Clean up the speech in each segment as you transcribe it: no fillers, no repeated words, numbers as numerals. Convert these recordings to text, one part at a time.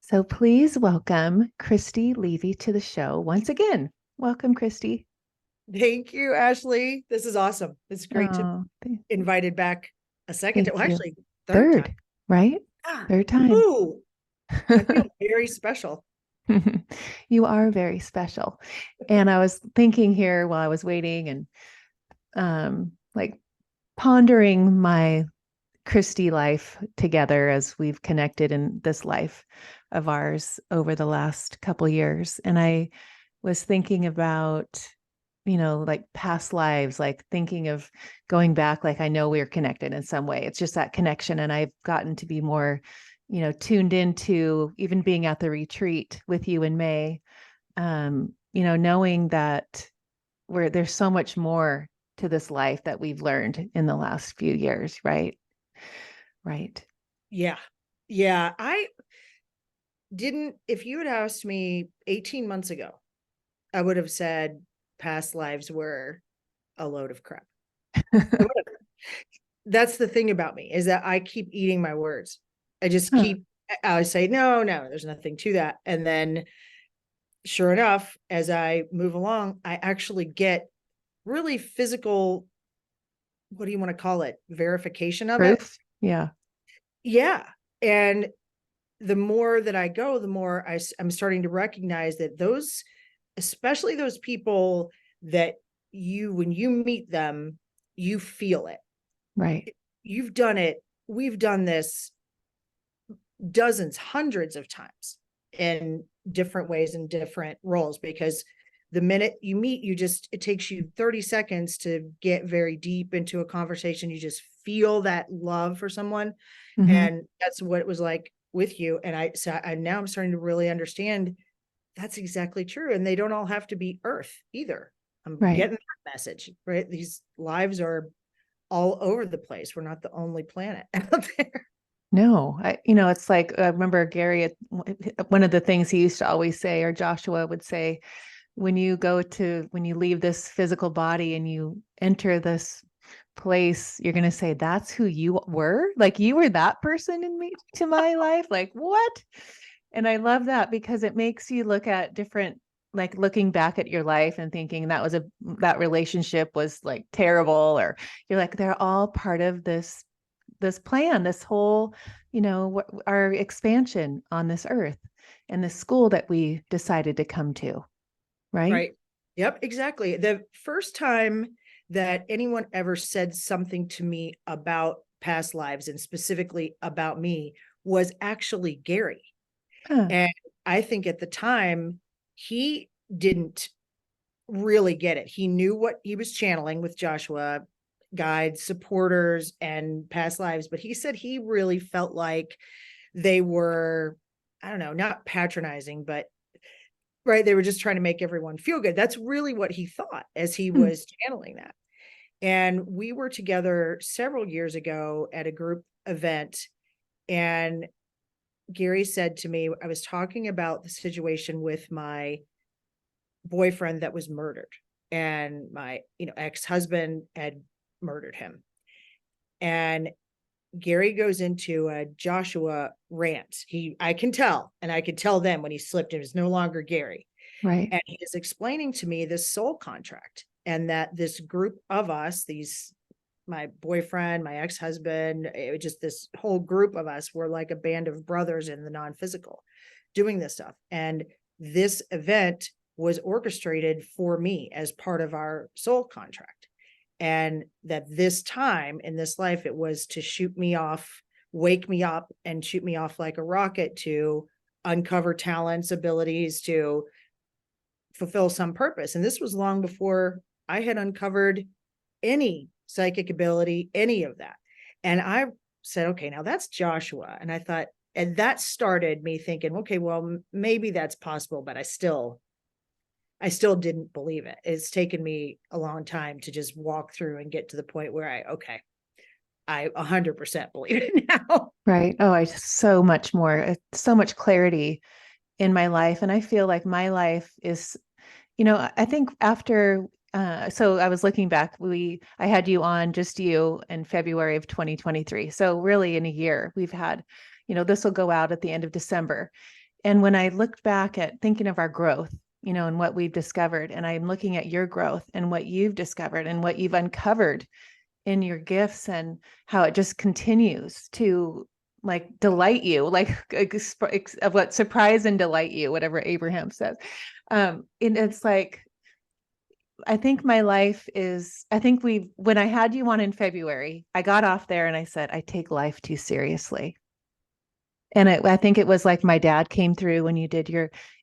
So please welcome Christy Levy to the show once again. Welcome, Christy. Thank you, Ashley. This is awesome. It's great to Oh, be invited back a second time. thank Well, you. actually, third time. Third, right? Ah, Third time. ooh, I feel very special. You are very special. And I was thinking here while I was waiting and like pondering my Christy life together as we've connected in this life of ours over the last couple years. And I was thinking about, like past lives, like thinking of going back, like I know we're connected in some way. It's just that connection. And I've gotten to be more, tuned into even being at the retreat with you in May, knowing that there's so much more to this life that we've learned in the last few years, right? Right. Yeah. Yeah. I didn't, if you had asked me 18 months ago, I would have said past lives were a load of crap. That's the thing about me is that I keep eating my words. I just Huh. keep, I say, no, there's nothing to that. And then sure enough, as I move along, I actually get really physical, what do you want to call it? Verification of it. Proof. Yeah. Yeah. And the more that I go, the more I'm starting to recognize that those, especially those people that when you meet them, you feel it. Right. You've done it. We've done this dozens, hundreds of times in different ways and different roles, because the minute you meet, it takes you 30 seconds to get very deep into a conversation. You just feel that love for someone. Mm-hmm. And that's what it was like with you. And now I'm starting to really understand that's exactly true. And they don't all have to be Earth either. I'm Right. getting that message, right? These lives are all over the place. We're not the only planet out there. No, it's like I remember Gary, one of the things he used to always say, or Joshua would say, when you leave this physical body and you enter this place, you're going to say, that's who you were. Like you were that person in me to my life. Like what? And I love that because it makes you look at different, like looking back at your life and thinking that relationship was like terrible, or you're like, they're all part of this plan, this whole, our expansion on this earth and the school that we decided to come to, right? Right. Yep, exactly. The first time that anyone ever said something to me about past lives and specifically about me was actually Gary. Huh. And I think at the time, he didn't really get it. He knew what he was channeling with Joshua, guides, supporters, and past lives, but he said he really felt like they were, I don't know, not patronizing, but right, they were just trying to make everyone feel good. That's really what he thought as he Hmm. was channeling that. And we were together several years ago at a group event, and Gary said to me, I was talking about the situation with my boyfriend that was murdered, and my ex-husband had murdered him. And Gary goes into a Joshua rant. I can tell, and I could tell then when he slipped, it was no longer Gary. Right. And he is explaining to me this soul contract, and that this group of us, my boyfriend, my ex-husband, just this whole group of us were like a band of brothers in the non-physical doing this stuff. And this event was orchestrated for me as part of our soul contract. And that this time in this life, it was to shoot me off, wake me up and shoot me off like a rocket to uncover talents, abilities, to fulfill some purpose. And this was long before I had uncovered any psychic ability, any of that. And I said, okay, now that's Joshua. And I thought, and that started me thinking, okay, well, maybe that's possible, but I still didn't believe it. It's taken me a long time to just walk through and get to the point where I 100% believe it now. Right. Oh, I so much more, so much clarity in my life. And I feel like my life is, I think after, so I was looking back, I had you on, just you, in February of 2023. So really in a year we've had, this will go out at the end of December. And when I looked back at thinking of our growth, you know, and what we've discovered, and I'm looking at your growth and what you've discovered and what you've uncovered in your gifts and how it just continues to like delight you, like of what surprise and delight you, whatever Abraham says. And it's like, I think my life is, I think when I had you on in February, I got off there and I said, I take life too seriously. And I think it was like my dad came through when you did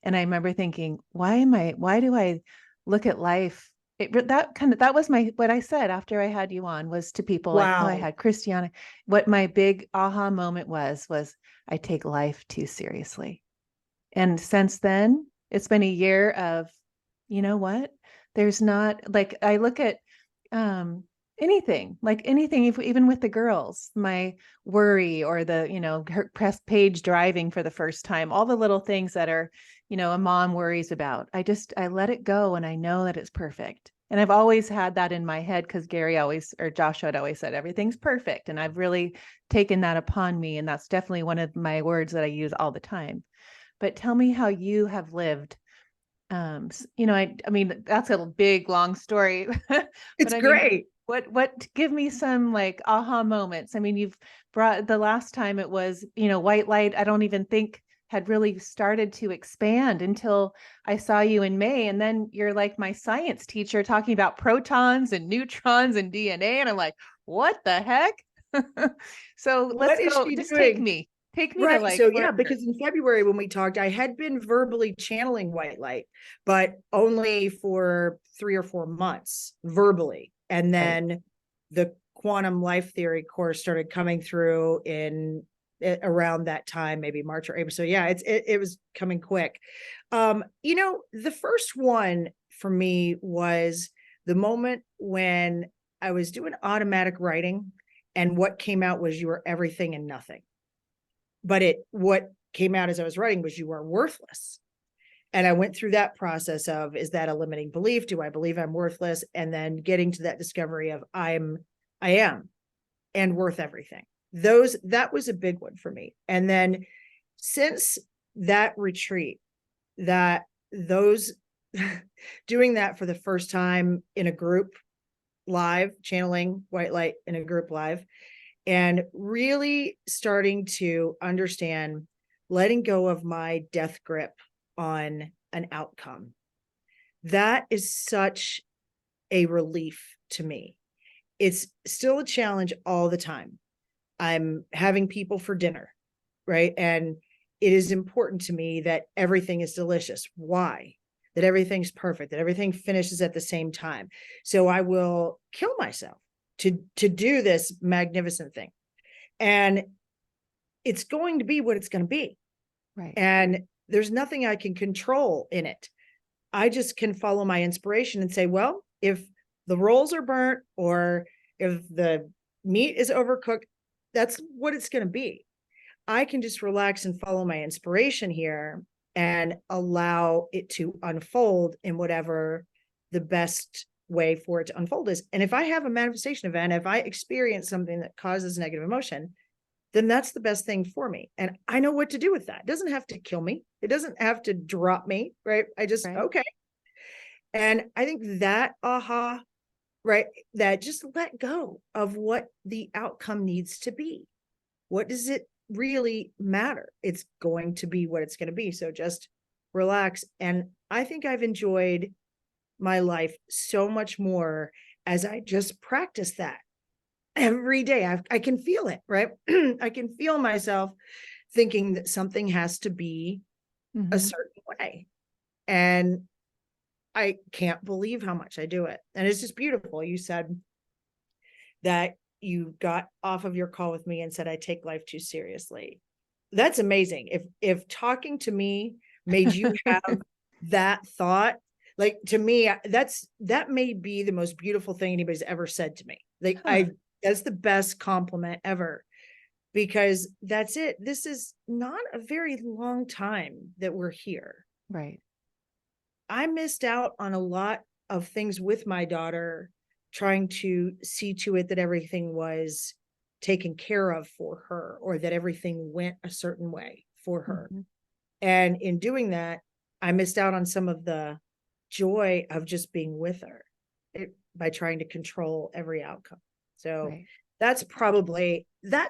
and I remember thinking, why do I look at life? That was what I said after I had you on was to people like, oh, I Wow. had Christiana. What my big aha moment was I take life too seriously. And since then, it's been a year of, you know what? There's not like I look at um anything, even with the girls, my worry or her press page driving for the first time, all the little things that are, a mom worries about. I let it go and I know that it's perfect. And I've always had that in my head because Joshua had always said everything's perfect. And I've really taken that upon me. And that's definitely one of my words that I use all the time. But tell me how you have lived. I mean, that's a big, long story, but It's I mean, great. give me some like aha moments. I mean, you've brought the last time it was, white light, I don't even think had really started to expand until I saw you in May. And then you're like my science teacher talking about protons and neutrons and DNA. And I'm like, what the heck? So What let's is go, she just doing? take me to Right. like So where. yeah, because in February when we talked, I had been verbally channeling white light, but only for 3 or 4 months verbally. And Right. then the quantum life theory course started coming through around that time, maybe March or April. So yeah, it was coming quick. The first one for me was the moment when I was doing automatic writing and what came out was you are everything and nothing. But what came out as I was writing was you are worthless. And I went through that process of, is that a limiting belief? Do I believe I'm worthless? And then getting to that discovery of I am and worth everything. That was a big one for me. And then since that retreat, those doing that for the first time in a group live, channeling white light in a group live, and really starting to understand letting go of my death grip on an outcome. That is such a relief to me. It's still a challenge all the time. I'm having people for dinner, right? And it is important to me that everything is delicious. Why? That everything's perfect, that everything finishes at the same time. So I will kill myself to do this magnificent thing. And it's going to be what it's going to be. Right. And there's nothing I can control in it. I just can follow my inspiration and say, well, if the rolls are burnt or if the meat is overcooked, that's what it's going to be. I can just relax and follow my inspiration here and allow it to unfold in whatever the best way for it to unfold is. And if I have a manifestation event, if I experience something that causes negative emotion, then that's the best thing for me. And I know what to do with that. It doesn't have to kill me. It doesn't have to drop me, right? Right. Okay. And I think that aha, right, that just let go of what the outcome needs to be. What does it really matter? It's going to be what it's going to be. So just relax. And I think I've enjoyed my life so much more as I just practice that every day. I can feel it, right? I can feel myself thinking that something has to be a certain way. And I can't believe how much I do it. And it's just beautiful. You said that you got off of your call with me and said, I take life too seriously. That's amazing. If talking to me made you have that thought, like to me, that may be the most beautiful thing anybody's ever said to me. Like that's the best compliment ever, because that's it. This is not a very long time that we're here. Right. I missed out on a lot of things with my daughter, trying to see to it that everything was taken care of for her, or that everything went a certain way for her. And in doing that, I missed out on some of the joy of just being with her by trying to control every outcome. So Right. that's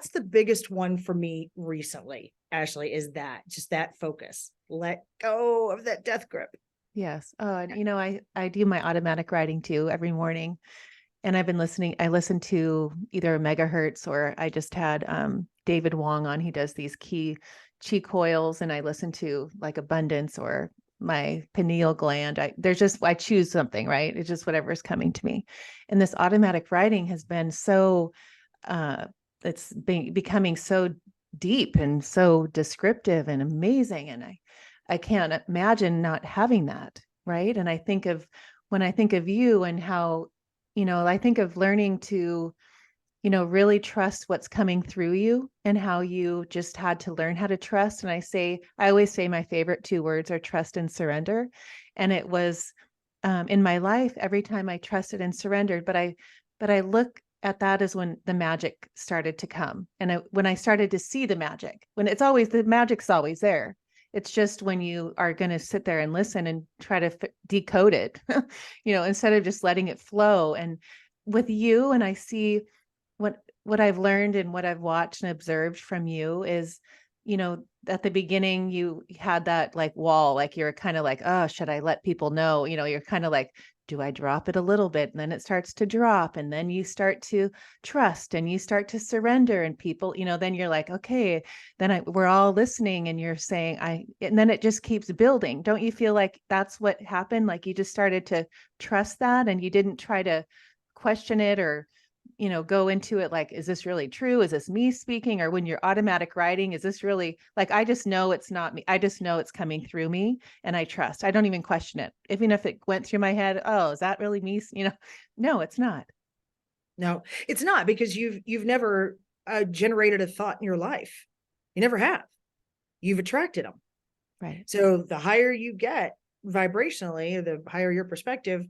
the biggest one for me recently, Ashley, is that just that focus. Let go of that death grip. Yes. Oh, and I do my automatic writing too every morning. And I listened to either megahertz, or I just had David Wong on. He does these chi coils, and I listen to like abundance or my pineal gland. I choose something, right? It's just whatever is coming to me. And this automatic writing has been so uh becoming so deep and so descriptive and amazing. And I can't imagine not having that, right? And I think of when I think of you and how, I think of learning to, really trust what's coming through you, and how you just had to learn how to trust. And I always say my favorite two words are trust and surrender. And it was in my life, every time I trusted and surrendered, but I look at that as when the magic started to come. And when I started to see the magic, the magic's always there. It's just when you are going to sit there and listen and try to decode it, instead of just letting it flow. And with you, and I see what I've learned and what I've watched and observed from you is, at the beginning you had that like wall, like you're kind of like, oh, should I let people know? You're kind of like, do I drop it a little bit? And then it starts to drop, and then you start to trust and you start to surrender, and people, then you're like, okay, then we're all listening, and you're saying, and then it just keeps building. Don't you feel like that's what happened? Like you just started to trust that, and you didn't try to question it or go into it like, is this really true? Is this me speaking? Or when you're automatic writing, is this really like, I just know it's not me. I just know it's coming through me, and I trust. I don't even question it. Even if it went through my head, oh, is that really me? No, it's not. No, it's not, because you've never generated a thought in your life. You never have. You've attracted them. Right. So the higher you get vibrationally, the higher your perspective,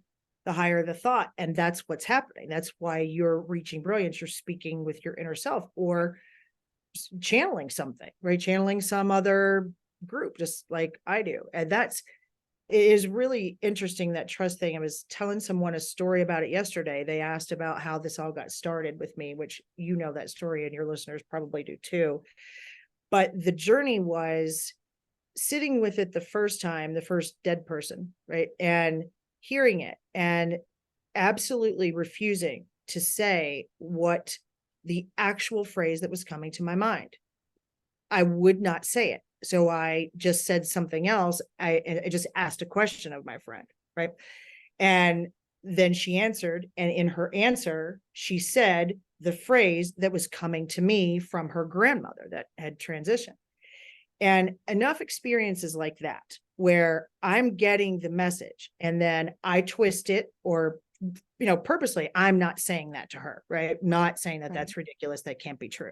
the higher the thought. And that's what's happening. That's why you're reaching brilliance. You're speaking with your inner self, or channeling something, right? Channeling some other group, just like I do. And it is really interesting, that trust thing. I was telling someone a story about it yesterday. They asked about how this all got started with me, which that story, and your listeners probably do too. But the journey was sitting with it the first time, the first dead person, right? And hearing it and absolutely refusing to say what the actual phrase that was coming to my mind. I would not say it. So I just said something else. I just asked a question of my friend, right? And then she answered. And in her answer, she said the phrase that was coming to me from her grandmother that had transitioned. And enough experiences like that, where I'm getting the message and then I twist it, or, purposely, I'm not saying that to her, right? Not saying that that's ridiculous. That can't be true.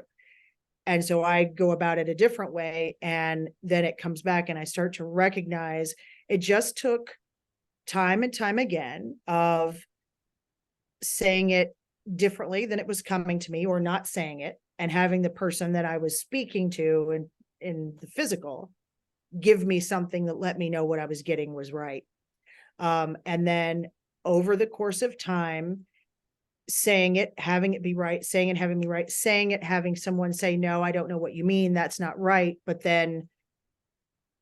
And so I go about it a different way. And then it comes back, and I start to recognize it just took time and time again of saying it differently than it was coming to me, or not saying it, and having the person that I was speaking to in the physical give me something that let me know what I was getting was right. And then over the course of time, saying it, having it be right, saying it, having me right, saying it, having someone say, no, I don't know what you mean. That's not right. But then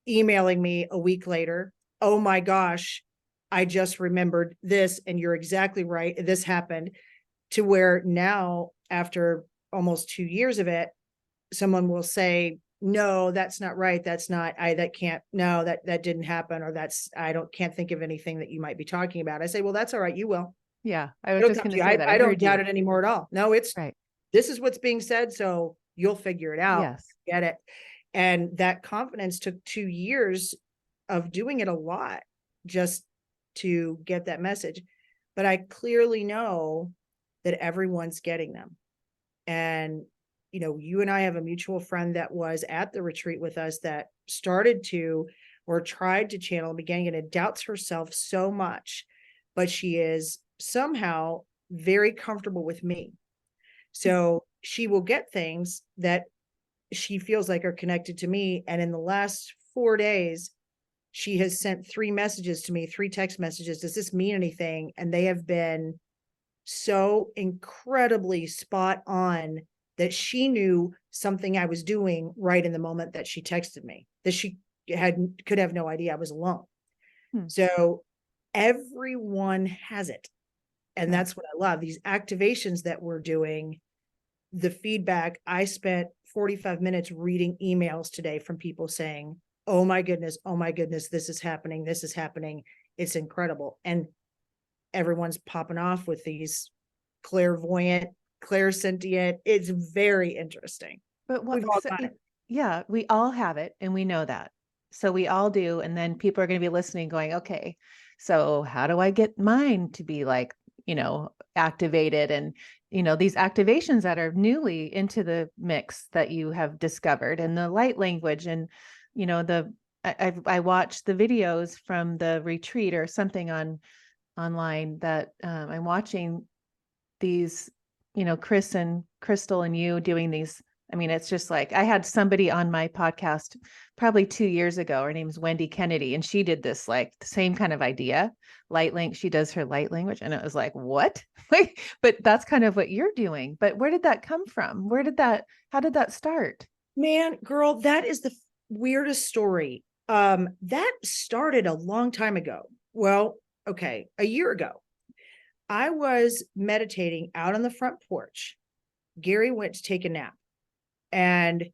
emailing me a week later, oh my gosh, I just remembered this, and you're exactly right. This happened. To where now, after almost 2 years of it, someone will say, no, that's not right. That's not, that can't, no, that didn't happen. Or can't think of anything that you might be talking about. I say, well, that's all right. You will. Yeah. I was just going to say that. I don't heard you. doubt it anymore at all. No, Right. this is what's being said. So you'll figure it out. Yes. Get it. And that confidence took 2 years of doing it a lot just to get that message. But I clearly know that everyone's getting them. And, you and I have a mutual friend that was at the retreat with us that started to, or tried to channel, began to doubts herself so much, but she is somehow very comfortable with me. So she will get things that she feels like are connected to me. And in the last 4 days, she has sent 3 messages to me, 3 text messages. Does this mean anything? And they have been so incredibly spot on that she knew something I was doing right in the moment that she texted me, that she could have no idea I was alone. So everyone has it. And that's what I love. These activations that we're doing, the feedback. I spent 45 minutes reading emails today from people saying, oh my goodness, this is happening. This is happening. It's incredible. And everyone's popping off with these clairvoyant, clairsentient. It's very interesting. But We've all got it. Yeah, we all have it and we know that. So we all do. And then people are going to be listening going, okay, so how do I get mine to be like, activated? And, these activations that are newly into the mix that you have discovered, and the light language, and, I watched the videos from the retreat or something online that I'm watching these, Chris and Crystal and you doing these. I mean, it's just like, I had somebody on my podcast probably 2 years ago. Her name's Wendy Kennedy, and she did this, like, the same kind of idea, she does her light language. And it was like, what? But that's kind of what you're doing. But where did that come from? How did that start? Man, girl, that is the weirdest story. That started a long time ago. Well, okay, a year ago. I was meditating out on the front porch. Gary went to take a nap, and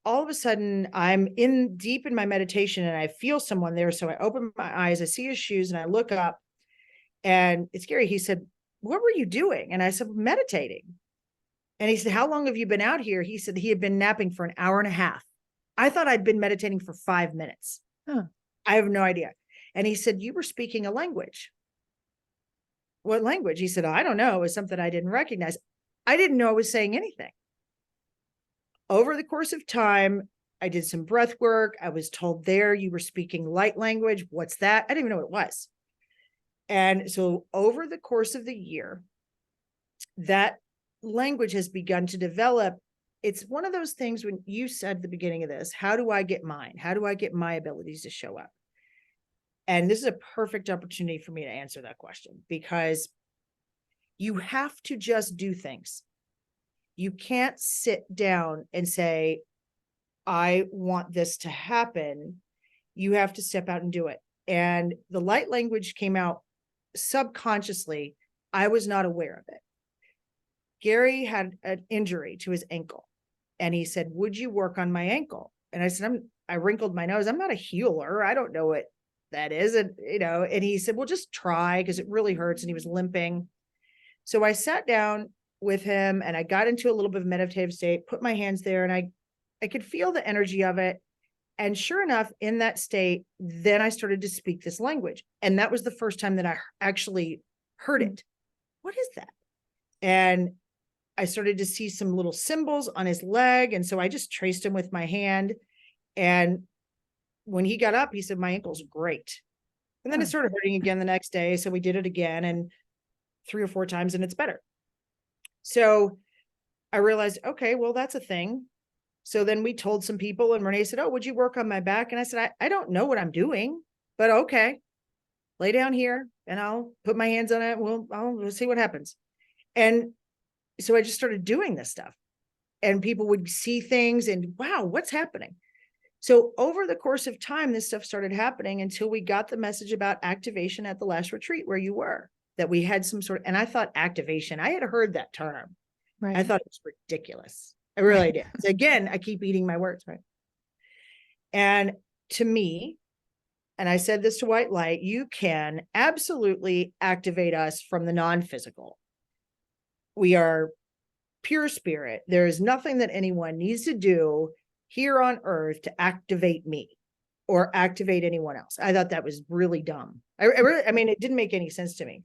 all of a sudden, I'm deep in my meditation and I feel someone there. So I open my eyes, I see his shoes, and I look up, and it's Gary. He said, what were you doing? And I said, meditating. And he said, how long have you been out here? He said he had been napping for an hour and a half. I thought I'd been meditating for 5 minutes. Huh. I have no idea. And he said, you were speaking a language. What language? He said, I don't know. It was something I didn't recognize. I didn't know I was saying anything. Over the course of time, I did some breath work. I was told there you were speaking light language. What's that? I didn't even know what it was. And so over the course of the year, that language has begun to develop. It's one of those things when you said at the beginning of this, how do I get mine? How do I get my abilities to show up? And this is a perfect opportunity for me to answer that question, because you have to just do things. You can't sit down and say, I want this to happen. You have to step out and do it. And the light language came out subconsciously. I was not aware of it. Gary had an injury to his ankle, and he said, would you work on my ankle? And I said, I wrinkled my nose. I'm not a healer. I don't know what that is. And, and he said, well, just try, because it really hurts. And he was limping. So I sat down with him and I got into a little bit of meditative state, put my hands there, and I could feel the energy of it. And sure enough, in that state, then I started to speak this language. And that was the first time that I actually heard it. What is that? And I started to see some little symbols on his leg. And so I just traced him with my hand. And when he got up, he said, my ankle's great. And then it started hurting again the next day. So we did it again, and 3 or 4 times, and it's better. So I realized, okay, well, that's a thing. So then we told some people, and Renee said, oh, would you work on my back? And I said, I don't know what I'm doing, but okay, lay down here and I'll put my hands on it. We'll see what happens. And so I just started doing this stuff, and people would see things and, wow, what's happening? So over the course of time, this stuff started happening until we got the message about activation at the last retreat where you were, that we had some sort of, and I thought activation, I had heard that term. Right. I thought it was ridiculous. I really did. So again, I keep eating my words, right? And to me, and I said this to White Light, you can absolutely activate us from the non-physical. We are pure spirit. There is nothing that anyone needs to do here on earth to activate me or activate anyone else. I thought that was really dumb. I mean, it didn't make any sense to me.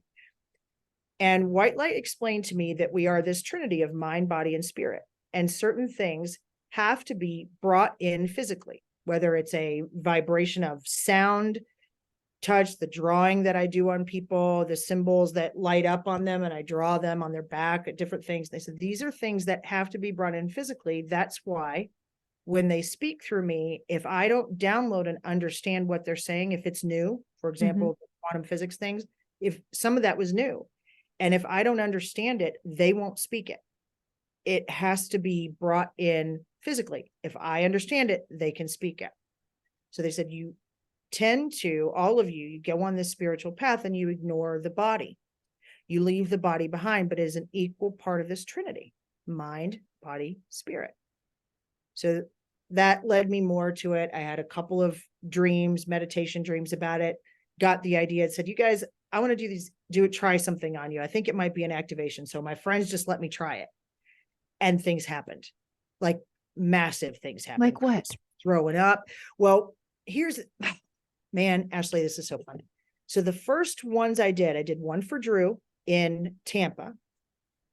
And White Light explained to me that we are this trinity of mind, body, and spirit. And certain things have to be brought in physically, whether it's a vibration of sound, touch, the drawing that I do on people, the symbols that light up on them, and I draw them on their back at different things. They said, these are things that have to be brought in physically. That's why when they speak through me, if I don't download and understand what they're saying, if it's new, for example, quantum physics things, if some of that was new, and if I don't understand it, they won't speak it. It has to be brought in physically. If I understand it, they can speak it. So they said, you tend to, all of you go on this spiritual path and you ignore the body. You leave the body behind, but it is an equal part of this Trinity: mind, body, spirit. So that led me more to it. I had a couple of dreams, meditation dreams about it, got the idea. It said, you guys, I want to try something on you. I think it might be an activation. So my friends just let me try it. And things happened, like massive things happened. Like what? Throwing up. Well, man, Ashley, this is so fun. So the first ones I did one for Drew in Tampa.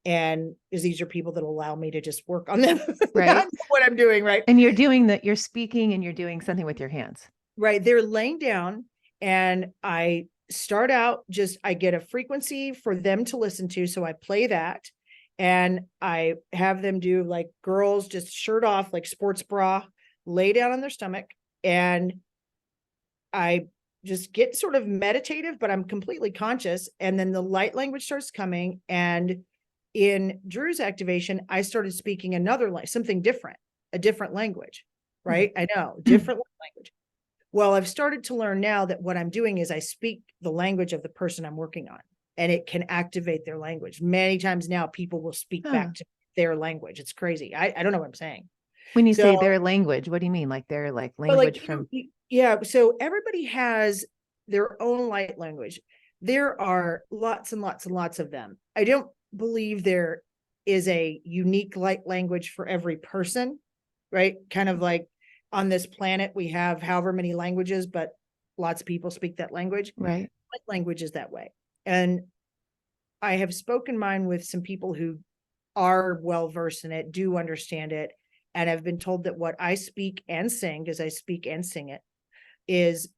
And these are people that allow me to just work on them. Right. What I'm doing, right? And you're doing that, you're speaking and you're doing something with your hands. Right. They're laying down, and I start out I get a frequency for them to listen to. So I play that, and I have them do, like, girls just shirt off, like sports bra, lay down on their stomach. And I just get sort of meditative, but I'm completely conscious. And then the light language starts coming. And in Drew's activation, I started speaking something different, a different language, right? I know, different language. Well, I've started to learn now that what I'm doing is I speak the language of the person I'm working on, and it can activate their language. Many times now, people will speak back to their language. It's crazy. I don't know what I'm saying. When you say their language, what do you mean? Like their language from? Yeah. So everybody has their own light language. There are lots and lots and lots of them. I don't believe there is a unique light language for every person, right? Kind of like on this planet, we have however many languages, but lots of people speak that language. Right. Light language is that way. And I have spoken mine with some people who are well-versed in it, do understand it, and have been told that what I speak and sing, because I speak and sing it, is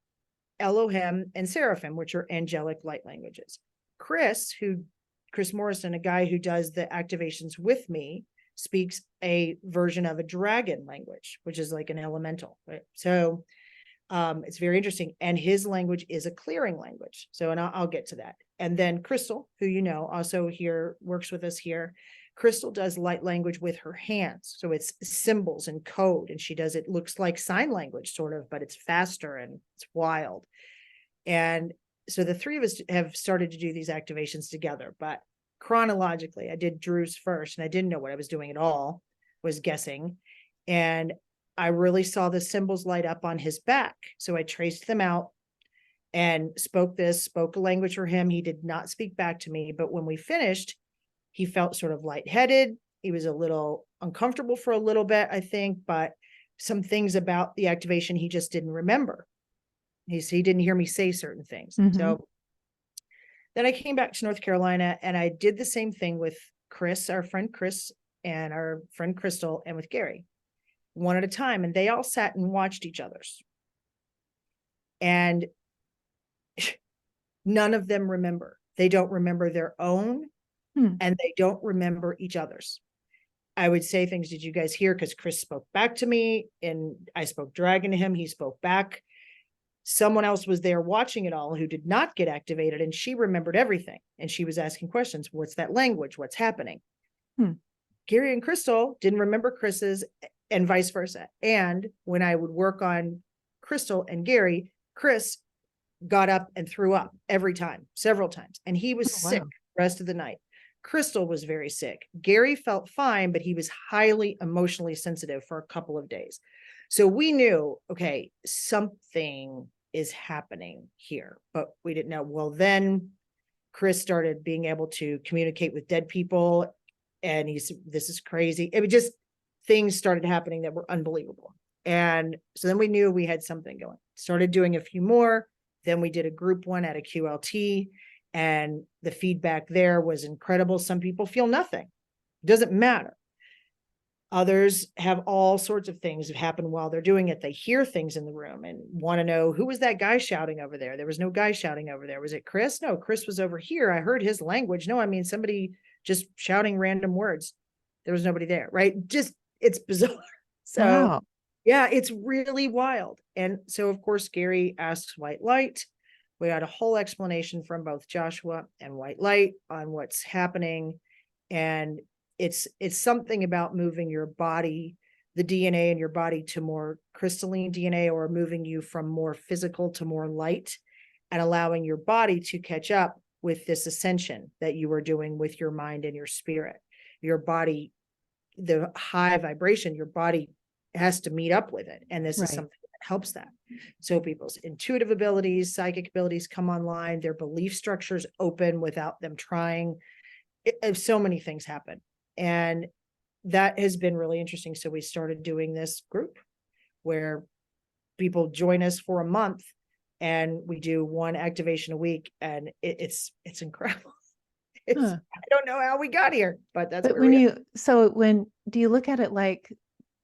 Elohim and Seraphim, which are angelic light languages. Chris Morrison, a guy who does the activations with me, speaks a version of a dragon language, which is like an elemental, right? So it's very interesting. And his language is a clearing language. So, and I'll get to that. And then Crystal, who you know, also here works with us here. Crystal does light language with her hands. So it's symbols and code. And she does, it looks like sign language sort of, but it's faster and it's wild. And so the three of us have started to do these activations together, but chronologically, I did Drew's first, and I didn't know what I was doing at all, was guessing. And I really saw the symbols light up on his back. So I traced them out and spoke a language for him. He did not speak back to me, but when we finished, he felt sort of lightheaded. He was a little uncomfortable for a little bit, I think, but some things about the activation he just didn't remember. He didn't hear me say certain things. So then I came back to North Carolina, and I did the same thing with Chris, our friend Chris, and our friend Crystal, and with Gary, one at a time. And they all sat and watched each other's. And none of them remember. They don't remember their own, and they don't remember each other's. I would say things, did you guys hear? Because Chris spoke back to me, and I spoke dragon to him. He spoke back. Someone else was there watching it all who did not get activated, and she remembered everything. And she was asking questions. What's that language? What's happening? Gary and Crystal didn't remember Chris's, and vice versa. And when I would work on Crystal and Gary, Chris got up and threw up every time, several times. And he was sick the rest of the night. Crystal was very sick. Gary felt fine, but he was highly emotionally sensitive for a couple of days. So we knew, okay, something is happening here, but we didn't know. Well, then Chris started being able to communicate with dead people, and this is crazy. It was just, things started happening that were unbelievable. And so then we knew we had something going. Started doing a few more. Then we did a group one at a QLT, and the feedback there was incredible. Some people feel nothing. It doesn't matter. Others have all sorts of things happen while they're doing it. They hear things in the room and want to know, who was that guy shouting over there? There was no guy shouting over there. Was it Chris? No, Chris was over here. I heard his language. No, I mean, somebody just shouting random words. There was nobody there, right? Just, it's bizarre. So wow. Yeah, it's really wild. And so, of course, Gary asks white light. We had a whole explanation from both Joshua and white light on what's happening. And it's something about moving your body, the DNA in your body, to more crystalline DNA, or moving you from more physical to more light, and allowing your body to catch up with this ascension that you are doing with your mind and your spirit. Your body, the high vibration, your body has to meet up with it. And this is Right. something that helps that. So people's intuitive abilities, psychic abilities come online, their belief structures open without them trying. So many things happen. And that has been really interesting. So we started doing this group where people join us for a month, and we do one activation a week, and it's incredible. Huh. I don't know how we got here, but that's But where we are. when do you look at it like,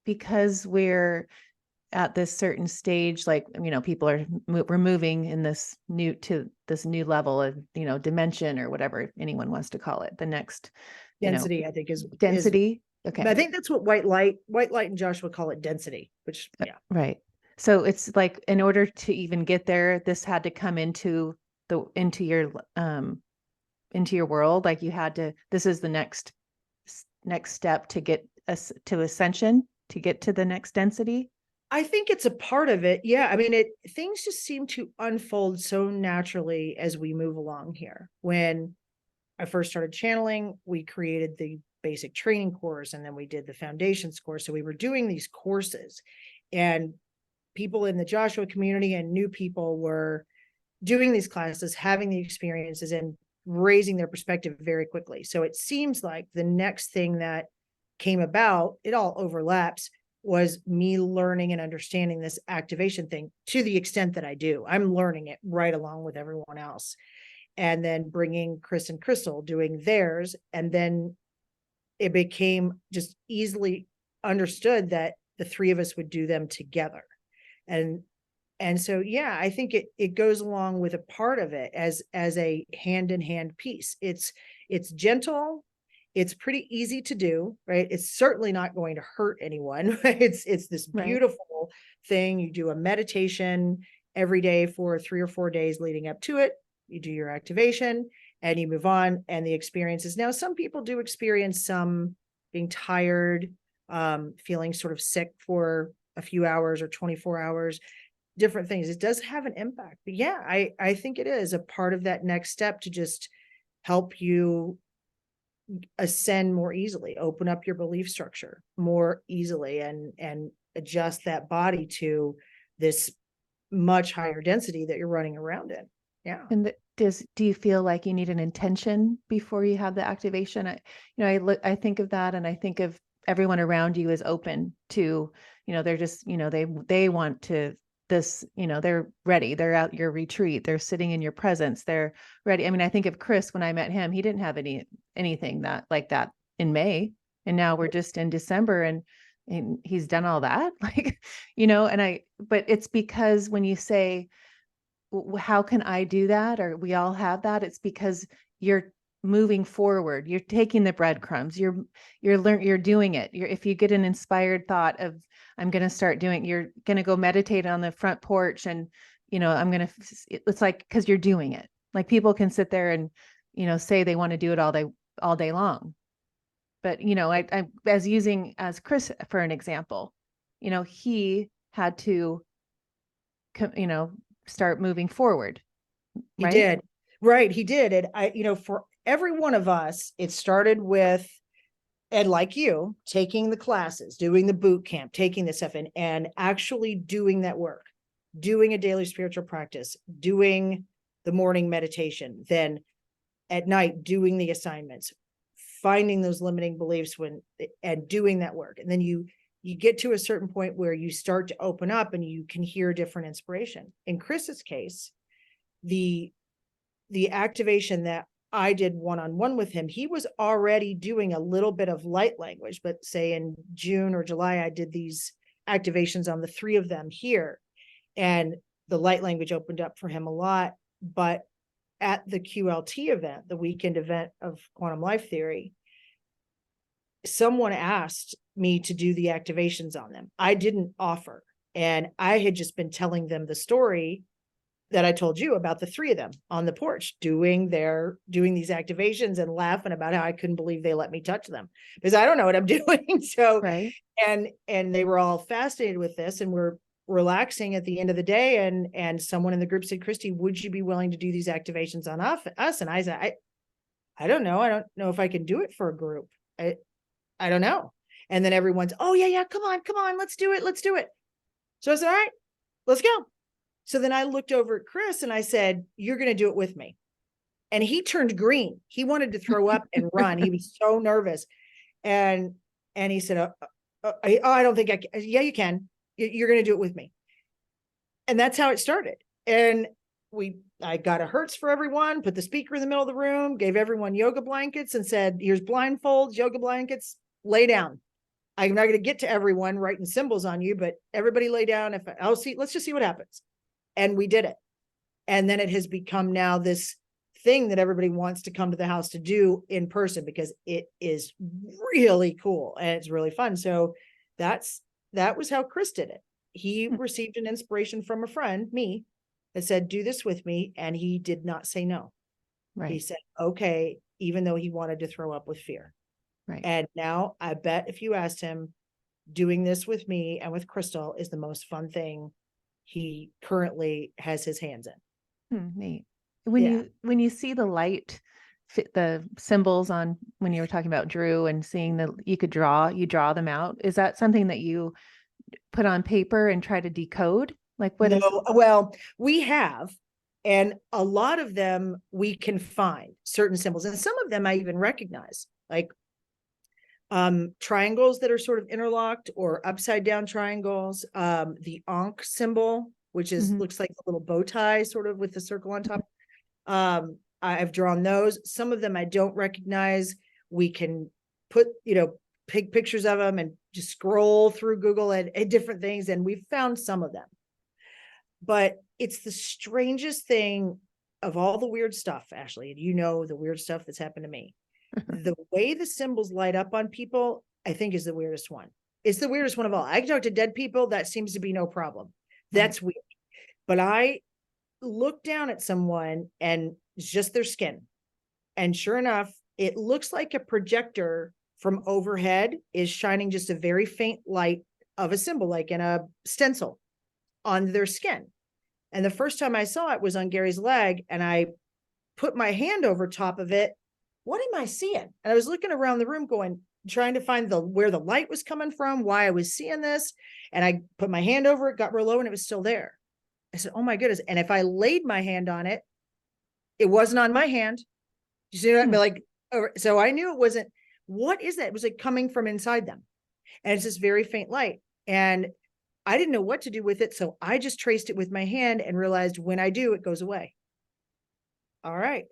because we're at this certain stage, like, people are, we're moving in this new level of, dimension, or whatever anyone wants to call it, the next, Density, I think, is density. I Okay. think that's what white light and Joshua call it, density, which, yeah. Right. So it's like, in order to even get there, this had to come into your world. Like, you had to, this is the next step to get us to ascension, to get to the next density. I think it's a part of it. Yeah. I mean, things just seem to unfold so naturally as we move along here. When I first started channeling, we created the basic training course, and then we did the foundations course. So we were doing these courses, and people in the Joshua community and new people were doing these classes, having the experiences, and raising their perspective very quickly. So it seems like the next thing that came about, it all overlaps, was me learning and understanding this activation thing to the extent that I do. I'm learning it right along with everyone else. And then bringing Chris and Crystal doing theirs. And then it became just easily understood that the three of us would do them together. And so, yeah, I think it goes along with a part of it as a hand in hand piece. It's gentle. It's pretty easy to do, right? It's certainly not going to hurt anyone. It's this Right. beautiful thing. You do a meditation every day for 3 or 4 days leading up to it. You do your activation and you move on. And the experiences. Now, some people do experience some being tired, feeling sort of sick for a few hours or 24 hours, different things. It does have an impact. But yeah, I think it is a part of that next step to just help you ascend more easily, open up your belief structure more easily, and adjust that body to this much higher density that you're running around in. Yeah. And do you feel like you need an intention before you have the activation? I think of that, and I think of everyone around you is open to, they're just, they want to this, they're ready. They're at your retreat. They're sitting in your presence. They're ready. I mean, I think of Chris, when I met him, he didn't have anything that like that in May. And now we're just in December, and he's done all that. Like, but it's because when you say, how can I do that? Or we all have that. It's because you're moving forward. You're taking the breadcrumbs. You're doing it. If you get an inspired thought of, I'm going to start doing, you're going to go meditate on the front porch, and, it's like, because you're doing it. Like, people can sit there and, say they want to do it all day long. But, I as Chris, for an example, he had to, start moving forward. He Right. did. Right. He did. And for every one of us, it started with, and like you, taking the classes, doing the boot camp, taking this stuff and actually doing that work, doing a daily spiritual practice, doing the morning meditation, then at night, doing the assignments, finding those limiting beliefs and doing that work. And then you get to a certain point where you start to open up and you can hear different inspiration. In Chris's case, the activation that I did one-on-one with him, he was already doing a little bit of light language, but say in June or July, I did these activations on the 3 of them here, and the light language opened up for him a lot. But at the QLT event, the weekend event of Quantum Life Theory, someone asked me to do the activations on them. I didn't offer. And I had just been telling them the story that I told you about, the three of them on the porch doing these activations and laughing about how I couldn't believe they let me touch them because I don't know what I'm doing. So, Right. and they were all fascinated with this, and we're relaxing at the end of the day. And someone in the group said, Christy, would you be willing to do these activations on us? And I said, I don't know. I don't know if I can do it for a group. I don't know. And then everyone's, oh yeah, come on, let's do it. So I said, all right, let's go. So then I looked over at Chris and I said, you're going to do it with me. And he turned green. He wanted to throw up and run. He was so nervous. And he said, I don't think I can. Yeah, you can. You're going to do it with me. And that's how it started. And I got a Hertz for everyone, put the speaker in the middle of the room, gave everyone yoga blankets and said, here's blindfolds, yoga blankets, lay down. I'm not going to get to everyone writing symbols on you, but everybody lay down. Let's just see what happens. And we did it. And then it has become now this thing that everybody wants to come to the house to do in person because it is really cool and it's really fun. So that was how Chris did it. He received an inspiration from a friend, me, that said, do this with me. And he did not say no. Right. He said, okay, even though he wanted to throw up with fear. Right. And now I bet if you asked him, doing this with me and with Crystal is the most fun thing he currently has his hands in. Neat. When you see the light, the symbols on, when you were talking about Drew and seeing that you draw them out. Is that something that you put on paper and try to decode? Like what is? Well, we have, and a lot of them we can find certain symbols, and some of them I even recognize, like triangles that are sort of interlocked or upside down triangles. The Ankh symbol, which is looks like a little bow tie sort of with the circle on top. I've drawn those. Some of them I don't recognize. We can put, pick pictures of them and just scroll through Google and different things. And we've found some of them, but it's the strangest thing of all the weird stuff, Ashley, the weird stuff that's happened to me. The way the symbols light up on people, I think is the weirdest one. It's the weirdest one of all. I can talk to dead people. That seems to be no problem. That's weird. But I look down at someone and it's just their skin. And sure enough, it looks like a projector from overhead is shining just a very faint light of a symbol, like in a stencil on their skin. And the first time I saw it was on Gary's leg, and I put my hand over top of it. What am I seeing? And I was looking around the room trying to find where the light was coming from, why I was seeing this. And I put my hand over it, got real low, and it was still there. I said, oh my goodness. And if I laid my hand on it, it wasn't on my hand. You see what I mean? Like, so I knew it wasn't. What is that? It was like coming from inside them. And it's this very faint light. And I didn't know what to do with it. So I just traced it with my hand and realized when I do, it goes away. All right.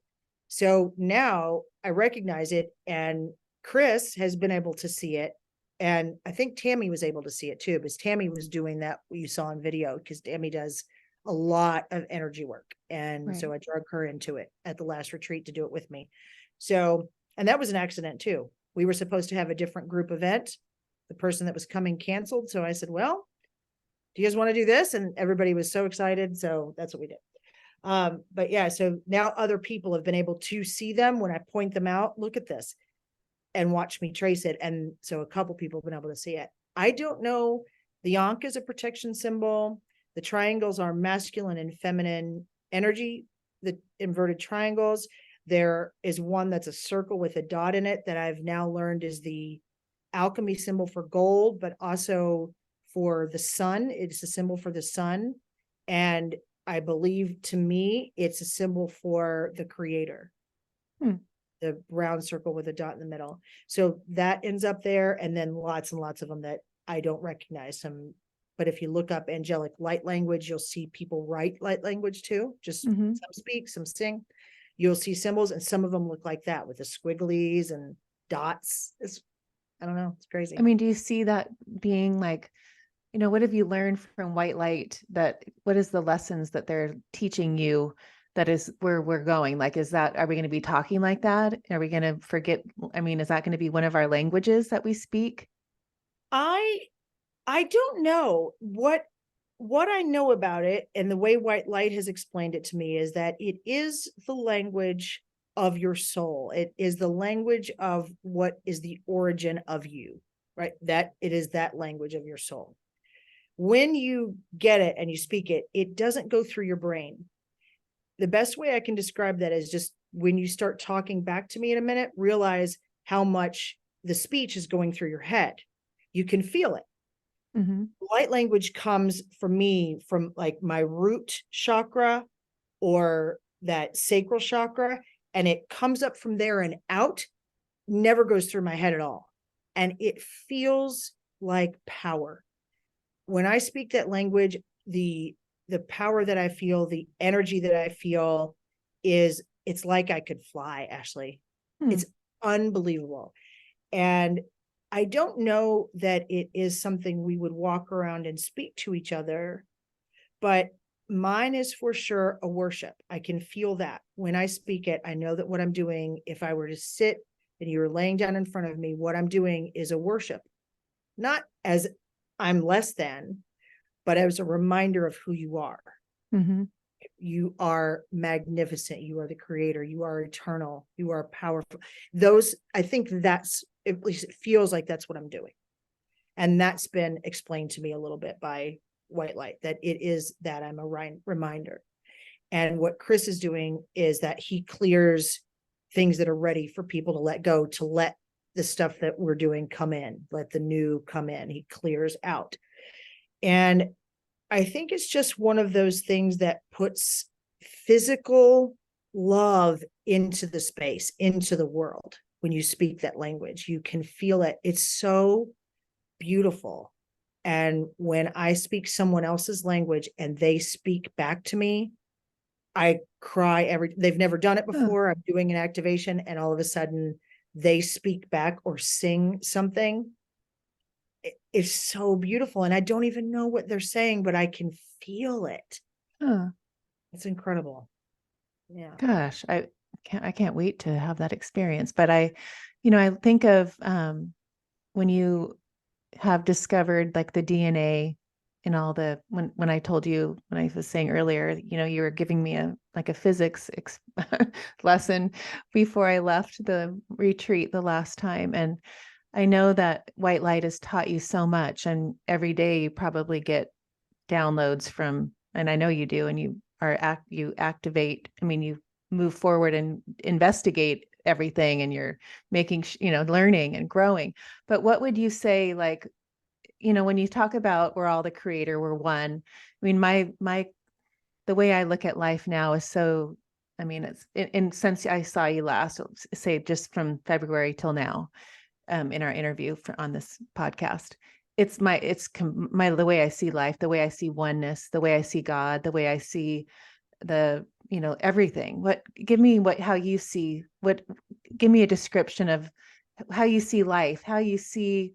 So now I recognize it, and Chris has been able to see it. And I think Tammy was able to see it too, because Tammy was doing that you saw on video, because Tammy does a lot of energy work. And so I drug her into it at the last retreat to do it with me. So, and that was an accident too. We were supposed to have a different group event. The person that was coming canceled. So I said, well, do you guys want to do this? And everybody was so excited. So that's what we did. But yeah, so now other people have been able to see them when I point them out. Look at this and watch me trace it. And so a couple people have been able to see it. I don't know. The Ankh is a protection symbol. The triangles are masculine and feminine energy. The inverted triangles. There is one that's a circle with a dot in it that I've now learned is the alchemy symbol for gold, but also for the sun. It's a symbol for the sun. And I believe, to me, it's a symbol for the creator. The brown circle with a dot in the middle. So that ends up there. And then lots and lots of them that I don't recognize. But if you look up angelic light language, you'll see people write light language too. Just some speak, some sing. You'll see symbols, and some of them look like that with the squigglies and dots. I don't know. It's crazy. I mean, do you see that being like, what have you learned from white light? What is the lessons that they're teaching you? That is where we're going. Like, are we going to be talking like that? Are we going to forget? I mean, is that going to be one of our languages that we speak? I don't know what I know about it, and the way white light has explained it to me is that it is the language of your soul. It is the language of what is the origin of you, right? That it is that language of your soul. When you get it and you speak it, it doesn't go through your brain. The best way I can describe that is just when you start talking back to me in a minute, realize how much the speech is going through your head. You can feel it. Mm-hmm. Light language comes for me from like my root chakra or that sacral chakra, and it comes up from there and out, never goes through my head at all. And it feels like power. When I speak that language, the power that I feel, the energy that I feel it's like I could fly, Ashley. Hmm. It's unbelievable. And I don't know that it is something we would walk around and speak to each other, but mine is for sure a worship. I can feel that when I speak it. I know that what I'm doing, if I were to sit and you were laying down in front of me, what I'm doing is a worship, not as I'm less than, but as a reminder of who you are. Mm-hmm. You are magnificent. You are the creator. You are eternal. You are powerful. Those, I think that's, at least it feels like that's what I'm doing. And that's been explained to me a little bit by white light, that it is that I'm a reminder. And what Chris is doing is that he clears things that are ready for people to let go, to let the stuff that we're doing come in, let the new come in. He clears out. And I think it's just one of those things that puts physical love into the space, into the world. When you speak that language, you can feel it. It's so beautiful. And when I speak someone else's language and they speak back to me, I cry they've never done it Huh. before. I'm doing an activation and all of a sudden they speak back or sing something. It's so beautiful. And I don't even know what they're saying, but I can feel it. Huh. It's incredible. Yeah. Gosh, I can't wait to have that experience. But I think of when you have discovered like the DNA and all the when I told you when I was saying earlier, you were giving me a physics lesson before I left the retreat the last time. And I know that white light has taught you so much, and every day you probably get downloads from, and I know you do, and you activate, I mean, you move forward and investigate everything, and you're making, learning and growing. But what would you say, like, when you talk about we're all the creator, we're one. I mean, the way I look at life now is so, I mean, since I saw you last, say just from February till now, in our interview on this podcast, the way I see life, the way I see oneness, the way I see God, the way I see everything. Give me a description of how you see life, how you see,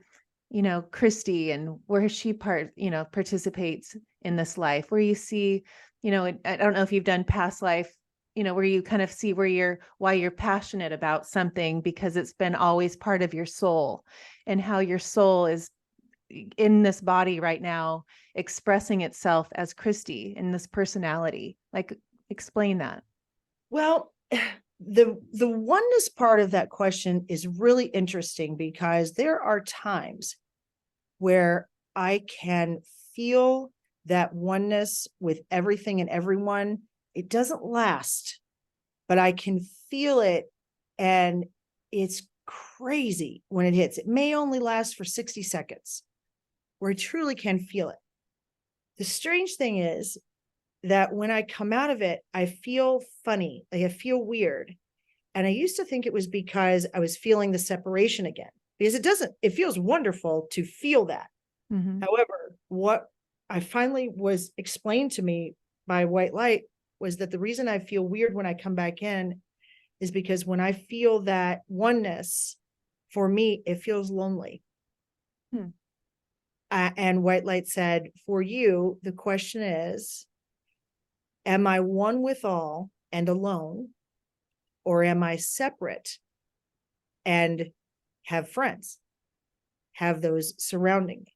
Christy, and where she participates in this life, where you see, I don't know if you've done past life, where you kind of see why you're passionate about something, because it's been always part of your soul, and how your soul is in this body right now, expressing itself as Christy in this personality. Like, explain that. Well, the oneness part of that question is really interesting because there are times where I can feel that oneness with everything and everyone. It doesn't last, but I can feel it, and it's crazy when it hits. It may only last for 60 seconds where I truly can feel it. The strange thing is that when I come out of it, I feel funny. I feel weird. And I used to think it was because I was feeling the separation again, because it feels wonderful to feel that. Mm-hmm. However, what I finally was explained to me by white light was that the reason I feel weird when I come back in is because when I feel that oneness, for me, it feels lonely. Hmm. And white light said, for you, the question is, am I one with all and alone, or am I separate and have friends? have those surrounding me.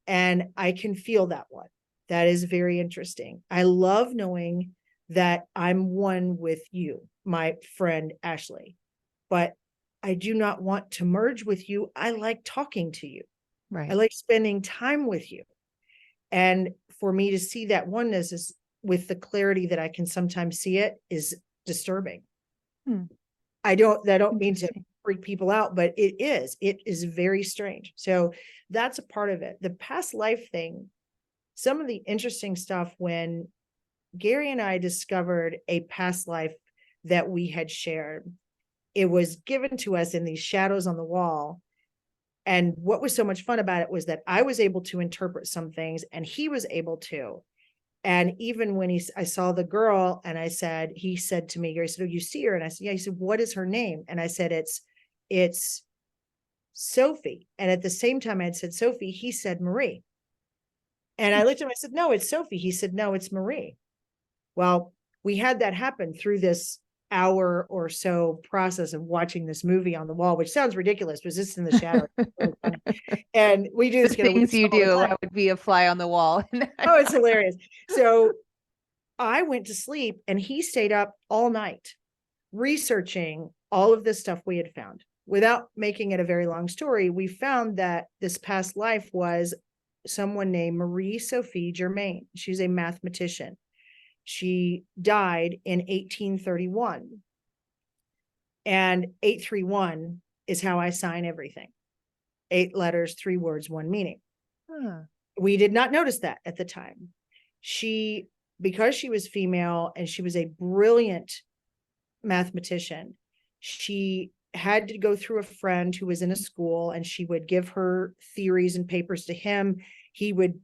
And I can feel that one. That is very interesting. I love knowing that I'm one with you, my friend Ashley, but I do not want to merge with you. I like talking to you. Right. I like spending time with you. And for me to see that oneness is with the clarity that I can sometimes see it is disturbing. I don't mean to freak people out, but it is very strange. So that's a part of it. The past life thing, some of the interesting stuff when Gary and I discovered a past life that we had shared, it was given to us in these shadows on the wall. And what was so much fun about it was that I was able to interpret some things and he was able to. And even when I saw the girl and he said to me, Gary said, "Oh, you see her?" And I said, "Yeah." He said, "What is her name?" And I said, it's Sophie. And at the same time I had said Sophie, he said Marie. And I looked at him, I said, "No, it's Sophie." He said, "No, it's Marie." Well, we had that happen through this hour or so process of watching this movie on the wall, which sounds ridiculous, but it's in the shadow. And we do this The together. things you do, I would be a fly on the wall. Oh, it's hilarious. So I went to sleep and he stayed up all night researching all of this stuff we had found. Without making it a very long story, we found that this past life was someone named Marie Sophie Germain. She's a mathematician. She died in 1831. And 831 is how I sign everything. 8 letters, 3 words, 1 meaning. We did not notice that at the time. Because she was female and she was a brilliant mathematician, she had to go through a friend who was in a school, and she would give her theories and papers to him. He would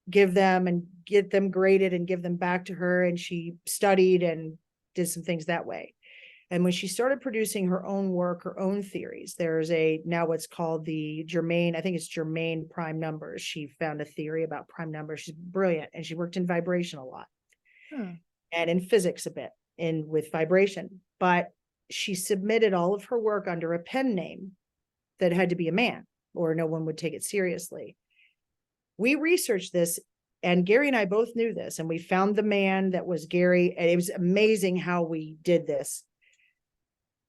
give them and get them graded and give them back to her. And she studied and did some things that way. And when she started producing her own work, her own theories, there's now what's called the Germain, I think it's Germain prime numbers. She found a theory about prime numbers. She's brilliant. And she worked in vibration a lot and in physics a bit with vibration. But she submitted all of her work under a pen name that had to be a man or no one would take it seriously. We researched this, and Gary and I both knew this, and we found the man that was Gary, and it was amazing how we did this.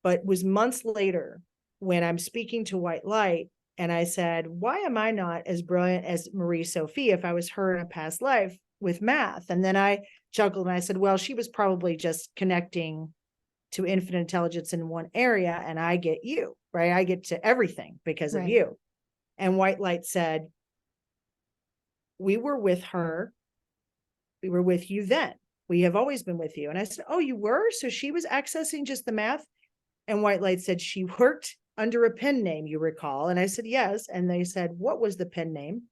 But it was months later when I'm speaking to White Light, and I said, "Why am I not as brilliant as Marie Sophie if I was her in a past life with math?" And then I chuckled and I said, "Well, she was probably just connecting to infinite intelligence in one area, and I get you, right? I get to everything because of you." And White Light said, "We were with her. We were with you then. We have always been with you." And I said, "Oh, you were? So she was accessing just the math?" And White Light said, "She worked under a pen name, you recall?" And I said, "Yes." And they said, "What was the pen name?"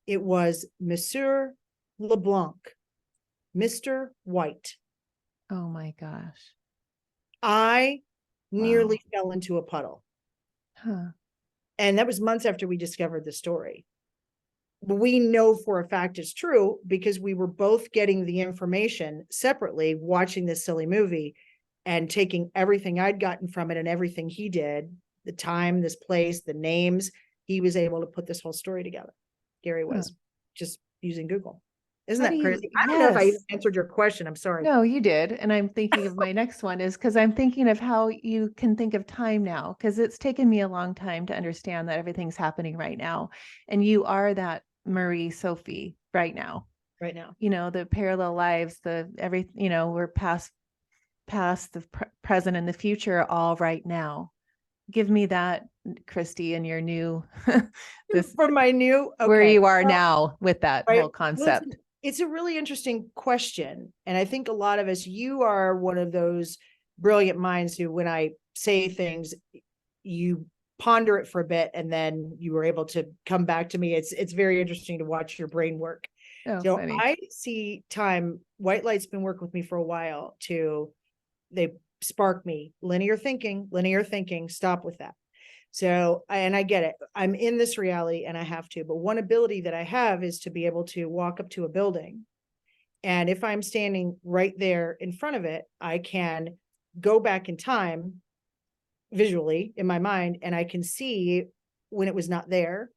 It was Monsieur LeBlanc, Mr. White. Oh my gosh. I nearly fell into a puddle. And that was months after we discovered the story. We know for a fact it's true because we were both getting the information separately, watching this silly movie and taking everything I'd gotten from it and everything he did, the time, this place, the names. He was able to put this whole story together. Gary was just using Google. Isn't that crazy? I don't know if I even answered your question. I'm sorry. No, you did. And I'm thinking of my next one is because I'm thinking of how you can think of time now, because it's taken me a long time to understand that everything's happening right now. And you are that Marie Sophie right now. Right now. You know, the parallel lives, we're past, the present and the future all right now. Give me that, Christy, and your new this from my new where you are now with that whole concept. Well, it's a really interesting question. And I think a lot of us, you are one of those brilliant minds who, when I say things, you ponder it for a bit and then you were able to come back to me. It's very interesting to watch your brain work. So funny. I see time. White Light's been working with me for a while they spark me. Linear thinking, stop with that. So, and I get it. I'm in this reality and I have to, but one ability that I have is to be able to walk up to a building. And if I'm standing right there in front of it, I can go back in time visually in my mind, and I can see when it was not there,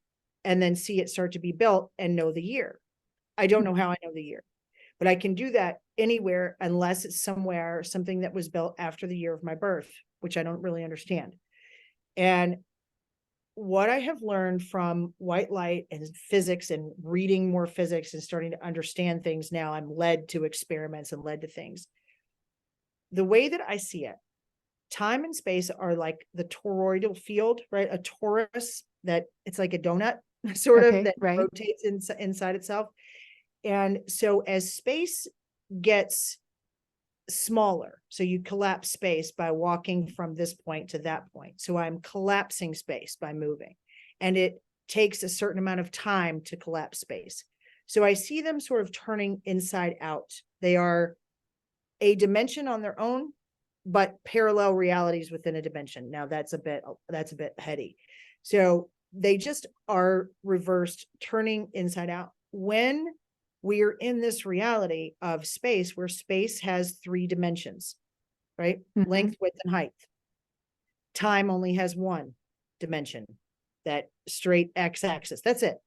and then see it start to be built and know the year. I don't know how I know the year, but I can do that anywhere unless it's somewhere, something that was built after the year of my birth, which I don't really understand. And what I have learned from white light and physics and reading more physics and starting to understand things now, I'm led to experiments and led to things. The way that I see it, time and space are like the toroidal field, right? A torus that it's like a donut sort of that rotates inside itself. And so as space gets smaller, so you collapse space by walking from this point to that point. So I'm collapsing space by moving, and it takes a certain amount of time to collapse space. So I see them sort of turning inside out. They are a dimension on their own, but parallel realities within a dimension. Now that's a bit heady. So they just are reversed, turning inside out. When we're in this reality of space, where space has 3 dimensions, right? Mm-hmm. Length, width, and height. Time only has 1 dimension, that straight x-axis. That's it,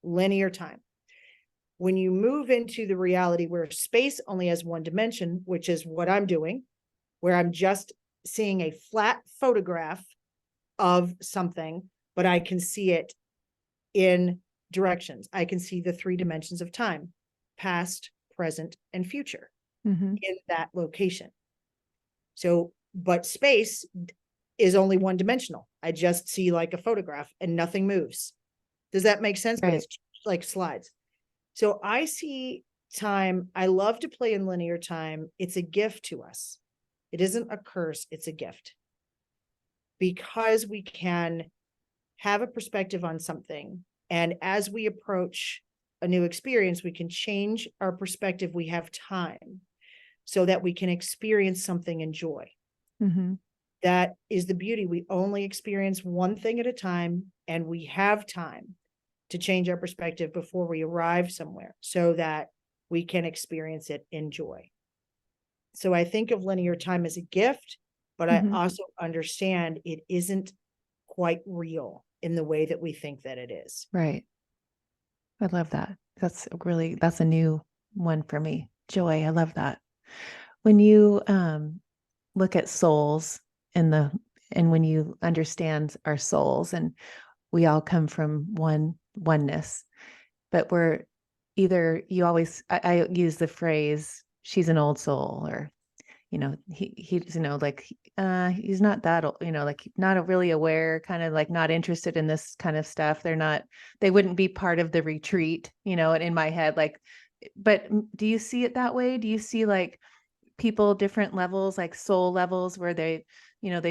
linear time. When you move into the reality where space only has 1 dimension, which is what I'm doing, where I'm just seeing a flat photograph of something, but I can see it in directions. I can see the 3 dimensions of time: past, present, and future, in that location. So, but space is only 1 dimensional. I just see like a photograph and nothing moves. Does that make sense? Right. But it's like slides. So I see time. I love to play in linear time. It's a gift to us. It isn't a curse. It's a gift, because we can have a perspective on something. And as we approach a new experience, we can change our perspective. We have time so that we can experience something in joy. Mm-hmm. That is the beauty. We only experience one thing at a time, and we have time to change our perspective before we arrive somewhere so that we can experience it in joy. So I think of linear time as a gift, but I also understand it isn't quite real in the way that we think that it is. Right. I love that. That's a new one for me. Joy. I love that. When you look at souls and when you understand our souls, and we all come from oneness, but we're either, I use the phrase, she's an old soul, or, he's not that old, like not really aware, kind of like not interested in this kind of stuff. They wouldn't be part of the retreat, and in my head, like, but do you see it that way? Do you see like people, different levels, like soul levels, where they've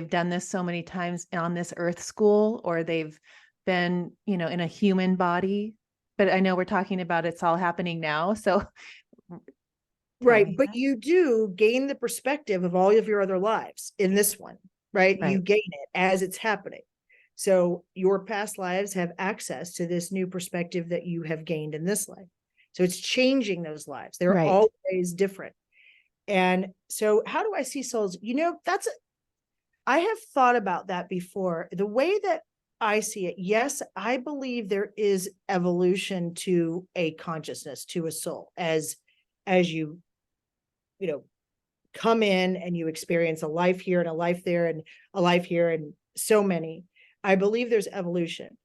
done this so many times on this earth school, or they've been, in a human body? But I know we're talking about it's all happening now. So. Right. But you do gain the perspective of all of your other lives in this one, right? You gain it as it's happening. So your past lives have access to this new perspective that you have gained in this life. So it's changing those lives. They're always different. And so how do I see souls? I have thought about that before. The way that I see it, yes, I believe there is evolution to a consciousness, to a soul, as you come in and you experience a life here and a life there and a life here and so many. I believe there's evolution.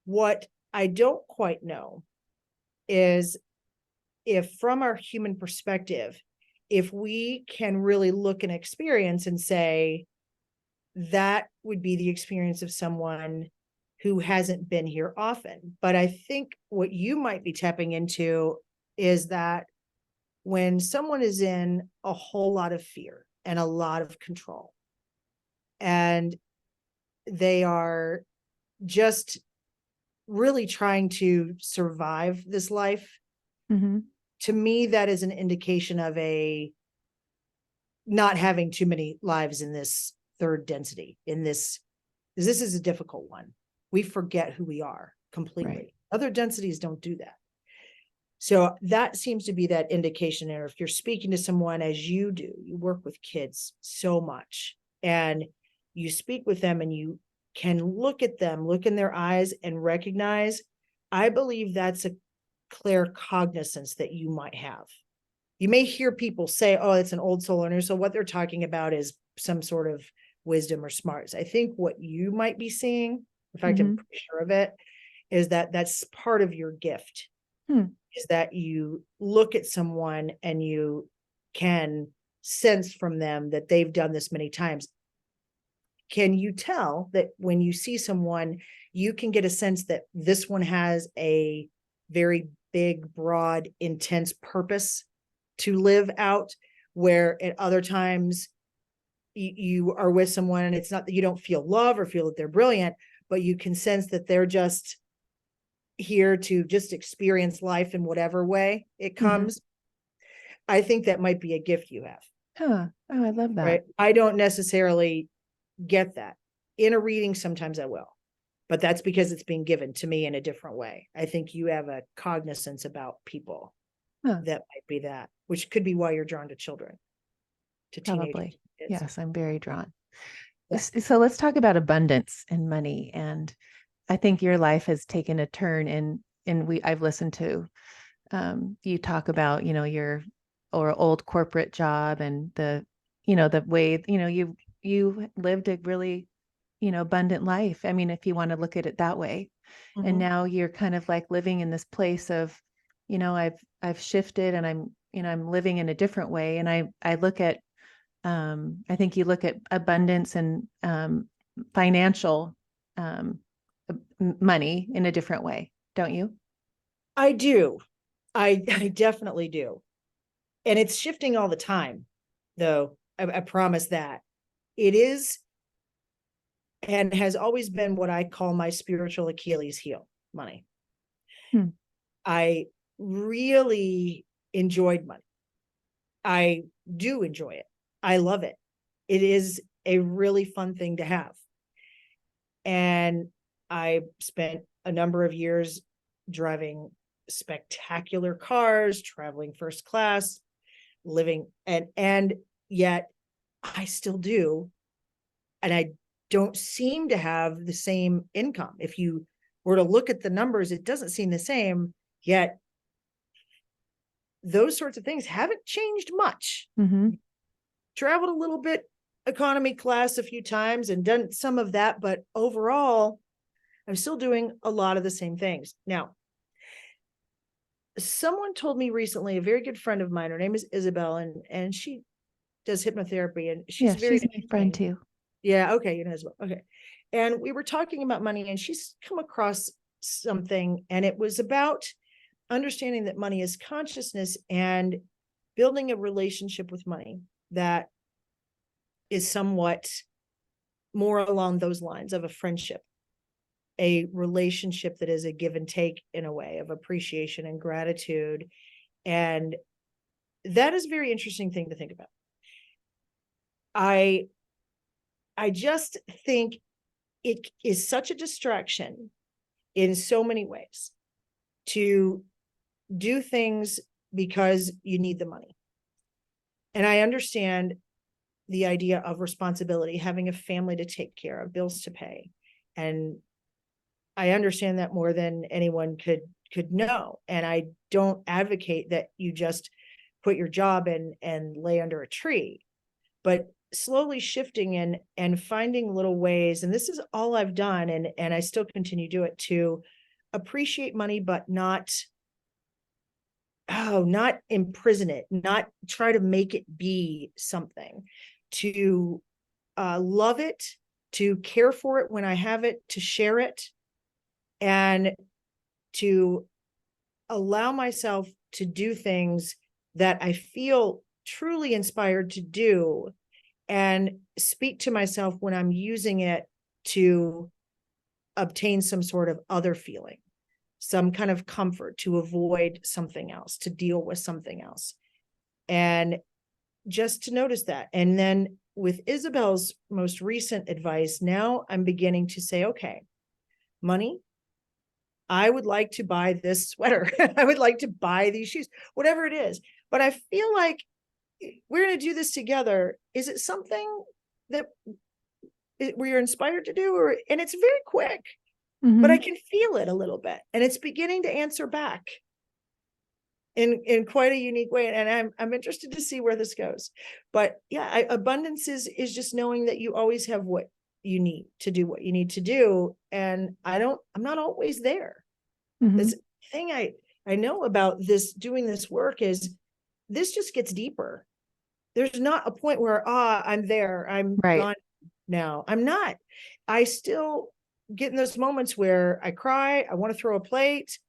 What I don't quite know is if, from our human perspective, if we can really look and experience and say, that would be the experience of someone who hasn't been here often. But I think what you might be tapping into is that when someone is in a whole lot of fear and a lot of control, and they are just really trying to survive this life, to me, that is an indication of not having too many lives in this third density, this is a difficult one. We forget who we are completely. Right. Other densities don't do that. So that seems to be that indication. Or if you're speaking to someone, as you do, you work with kids so much, and you speak with them and you can look at them, look in their eyes and recognize, I believe that's a clear cognizance that you might have. You may hear people say, oh, it's an old soul learner. So what they're talking about is some sort of wisdom or smarts. I think what you might be seeing, in fact, I'm pretty sure of it, is that that's part of your gift. Is that you look at someone and you can sense from them that they've done this many times. Can you tell that when you see someone, you can get a sense that this one has a very big, broad, intense purpose to live out, where at other times you are with someone and it's not that you don't feel love or feel that they're brilliant, but you can sense that they're just here to just experience life in whatever way it comes. I think that might be a gift you have. Oh, I love that. Right? I don't necessarily get that. In a reading, sometimes I will, but that's because it's being given to me in a different way. I think you have a cognizance about people that might be that, which could be why you're drawn to children, to teenagers. Probably. Yes, I'm very drawn. Yeah. So let's talk about abundance and money. And I think your life has taken a turn I've listened to you talk about, your old corporate job and the way, you lived a really, abundant life. I mean, if you want to look at it that way. And now you're kind of like living in this place of, I've shifted and I'm living in a different way. And I look at, I think you look at abundance and financial money in a different way, don't you? I do. I definitely do. And it's shifting all the time, though. I promise that. It is and has always been what I call my spiritual Achilles heel, money. I really enjoyed money. I do enjoy it. I love it. It is a really fun thing to have. And I spent a number of years driving spectacular cars, traveling first class, living, and yet I still do. And I don't seem to have the same income. If you were to look at the numbers, it doesn't seem the same, yet those sorts of things haven't changed much. Traveled a little bit economy class a few times and done some of that, but overall, I'm still doing a lot of the same things. Now, someone told me recently, a very good friend of mine, her name is Isabel, and she does hypnotherapy, and she's she's my friend too. Yeah, okay, Isabel. Okay. And we were talking about money, and she's come across something, and it was about understanding that money is consciousness and building a relationship with money that is somewhat more along those lines of a friendship, a relationship that is a give and take in a way of appreciation and gratitude. And that is a very interesting thing to think about. I just think it is such a distraction in so many ways to do things because you need the money. And I understand the idea of responsibility, having a family to take care of, bills to pay. And I understand that more than anyone could know. And I don't advocate that you just put your job in and lay under a tree, but slowly shifting and finding little ways. And this is all I've done. And I still continue to do it, to appreciate money, but not imprison it, not try to make it be something, to love it, to care for it when I have it, to share it, and to allow myself to do things that I feel truly inspired to do, and speak to myself when I'm using it to obtain some sort of other feeling, some kind of comfort, to avoid something else, to deal with something else. And just to notice that. And then with Isabel's most recent advice, now I'm beginning to say, okay, money, I would like to buy this sweater. I would like to buy these shoes, whatever it is. But I feel like we're going to do this together. Is it something that where you're inspired to do, and it's very quick, but I Mhm. can feel it a little bit, and it's beginning to answer back in quite a unique way. And I'm interested to see where this goes. But yeah, abundance is just knowing that you always have what you need to do what you need to do. And I'm not always there. This Mhm. thing I know about this, doing this work, is this just gets deeper. There's not a point where, I'm there, I'm Right. gone now. I'm not. I still get in those moments where I cry, I want to throw a plate,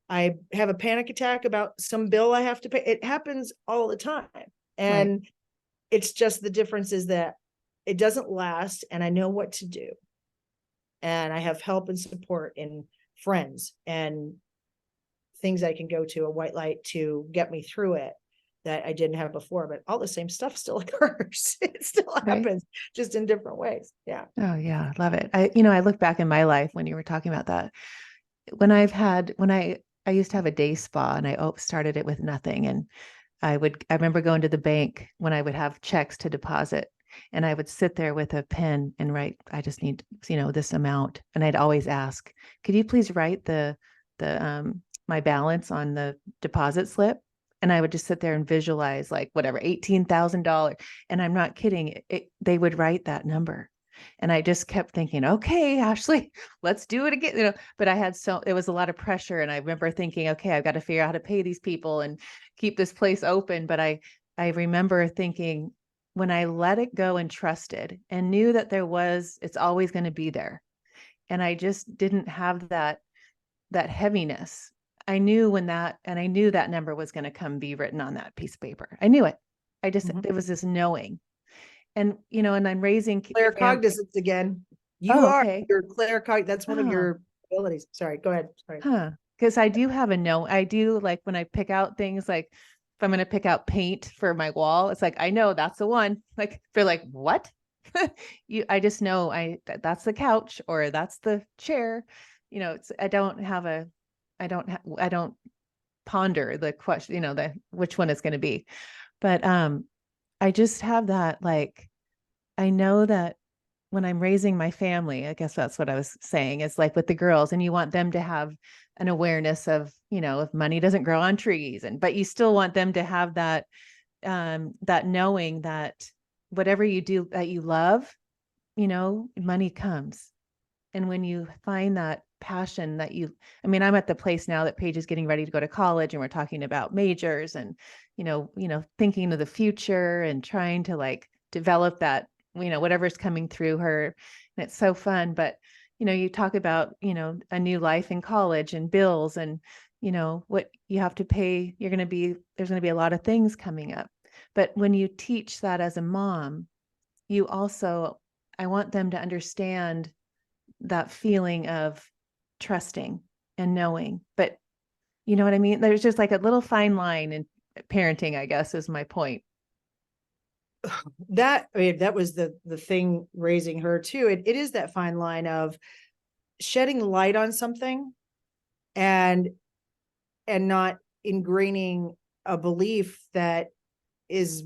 I have a panic attack about some bill I have to pay. It happens all the time. Right. And it's just, the difference is that it doesn't last, and I know what to do. And I have help and support in friends and things I can go to, a white light to get me through it, that I didn't have before. But all the same stuff still occurs. It still Right. happens, just in different ways. Yeah. Oh yeah, love it. I look back in my life when you were talking about that. When I used to have a day spa, and I started it with nothing. And I remember going to the bank when I would have checks to deposit, and I would sit there with a pen and write, I just need, this amount. And I'd always ask, could you please write my balance on the deposit slip? And I would just sit there and visualize, like, whatever, $18,000. And I'm not kidding. They would write that number. And I just kept thinking, okay, Ashley, let's do it again. But it was a lot of pressure. And I remember thinking, okay, I've got to figure out how to pay these people and keep this place open. But I remember thinking, when I let it go and trusted and knew that it's always going to be there. And I just didn't have that heaviness. I knew I knew that number was going to come be written on that piece of paper. I knew it. Mhm. There was this knowing. And, and I'm raising Claircognizance again. You Oh, are okay. your claircog. That's one of Oh, your abilities. Sorry, go ahead. Sorry. huh. Because I do have a no. I do, like, when I pick out things, like if I'm going to pick out paint for my wall, it's like, I know that's the one. Like, they're like, what? I just know that's the couch, or that's the chair. I don't ponder the question, which one it's going to be. But I just have that, like, I know that when I'm raising my family, I guess that's what I was saying, is like with the girls, and you want them to have an awareness of, if money doesn't grow on trees, but you still want them to have that knowing that whatever you do that you love, money comes. And when you find that passion I'm at the place now that Paige is getting ready to go to college, and we're talking about majors, and, thinking of the future and trying to, like, develop that, whatever's coming through her. And it's so fun. But, you talk about, a new life in college and bills, and, what you have to pay. There's going to be a lot of things coming up. But when you teach that as a mom, I want them to understand that feeling of trusting and knowing. But you know what I mean? There's just like a little fine line in parenting, I guess, is my point. That was the thing raising her too. It is that fine line of shedding light on something, and not ingraining a belief that is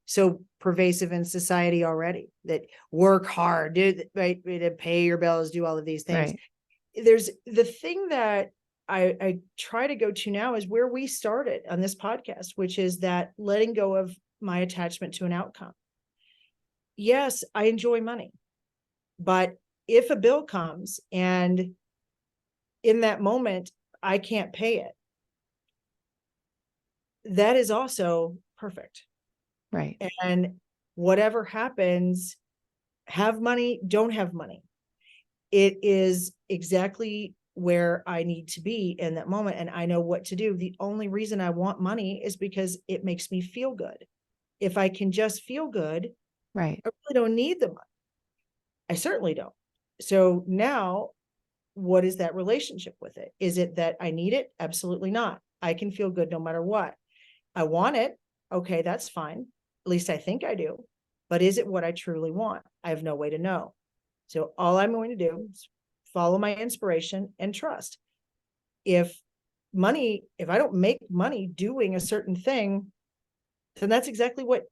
so pervasive in society already, that work hard, right, to pay your bills, do all of these things. Right. There's the thing that I try to go to now, is where we started on this podcast, which is that letting go of my attachment to an outcome. Yes, I enjoy money, but if a bill comes and in that moment I can't pay it, that is also perfect. Right. And whatever happens, have money, don't have money, it is exactly where I need to be in that moment. And I know what to do. The only reason I want money is because it makes me feel good. If I can just feel good, Right. I really don't need the money. I certainly don't. So now, what is that relationship with it? Is it that I need it? Absolutely not. I can feel good no matter what. I want it. Okay, that's fine. At least I think I do. But is it what I truly want? I have no way to know. So all I'm going to do is follow my inspiration and trust. If I don't make money doing a certain thing, then that's exactly what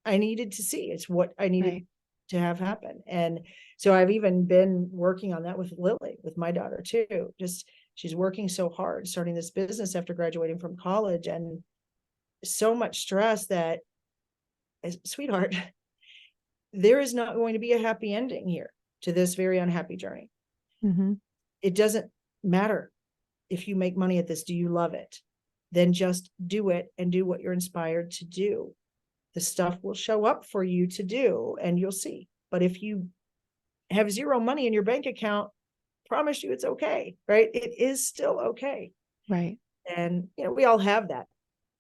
I needed to see. It's what I needed Right. to have happen. And so I've even been working on that with Lily, with my daughter too. Just she's working so hard, starting this business after graduating from college, and so much stress that, sweetheart, there is not going to be a happy ending here to this very unhappy journey. Mm-hmm. It doesn't matter if you make money at this. Do you love it? Then just do it and do what you're inspired to do. The stuff will show up for you to do and you'll see. But if you have zero money in your bank account, promise you it's okay, right? It is still okay. Right. And, we all have that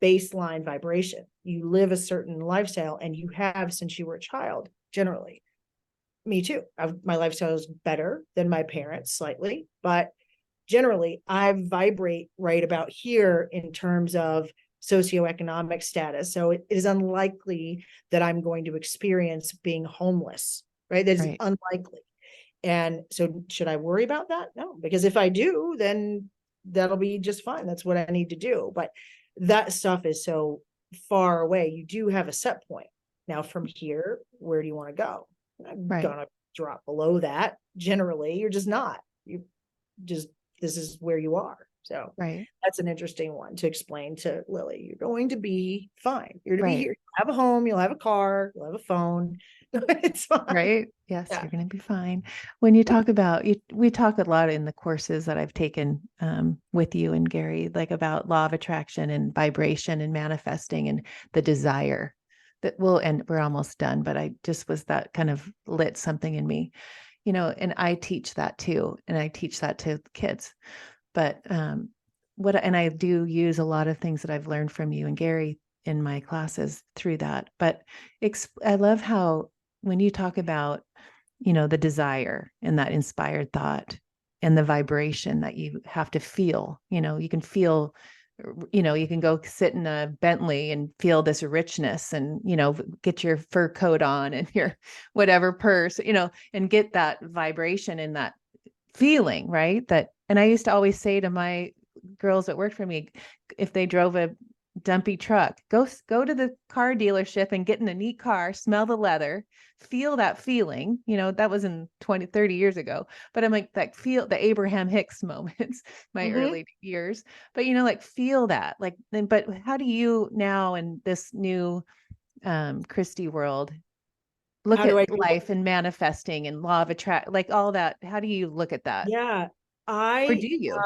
baseline vibration. You live a certain lifestyle, and you have since you were a child, generally. Me too. My lifestyle is better than my parents slightly, but generally I vibrate right about here in terms of socioeconomic status. So it is unlikely that I'm going to experience being homeless, right? That is Right. unlikely. And so should I worry about that? No, because if I do, then that'll be just fine. That's what I need to do. But that stuff is so far away. You do have a set point. Now from here, where do you want to go? I'm Right. gonna drop below that. Generally, you're just not. You just, this is where you are. So Right. that's an interesting one to explain to Lily. You're going to be fine. You're to be Right. here. You'll have a home, you'll have a car, you'll have a phone. It's fine. Right. Yes, Yeah. you're going to be fine. When you talk about we talk a lot in the courses that I've taken with you and Gary, like about law of attraction and vibration and manifesting and the desire that will, and we're almost done, but I just was that kind of lit something in me, and I teach that too. And I teach that to kids. But and I do use a lot of things that I've learned from you and Gary in my classes through that. But I love how when you talk about, the desire and that inspired thought and the vibration that you have to feel, you can feel, you can go sit in a Bentley and feel this richness and, get your fur coat on and your whatever purse, and get that vibration and that feeling, right? And I used to always say to my girls that worked for me, if they drove a dumpy truck, go to the car dealership and get in a neat car, smell the leather, feel that feeling. That was in 20, 30 years ago. But I'm like, that feel the Abraham Hicks moments, my early years. But like feel that. But how do you now in this new Christy world look How do I at do it? life and manifesting and law of attract, like all that? How do you look at that? Yeah, Or do you?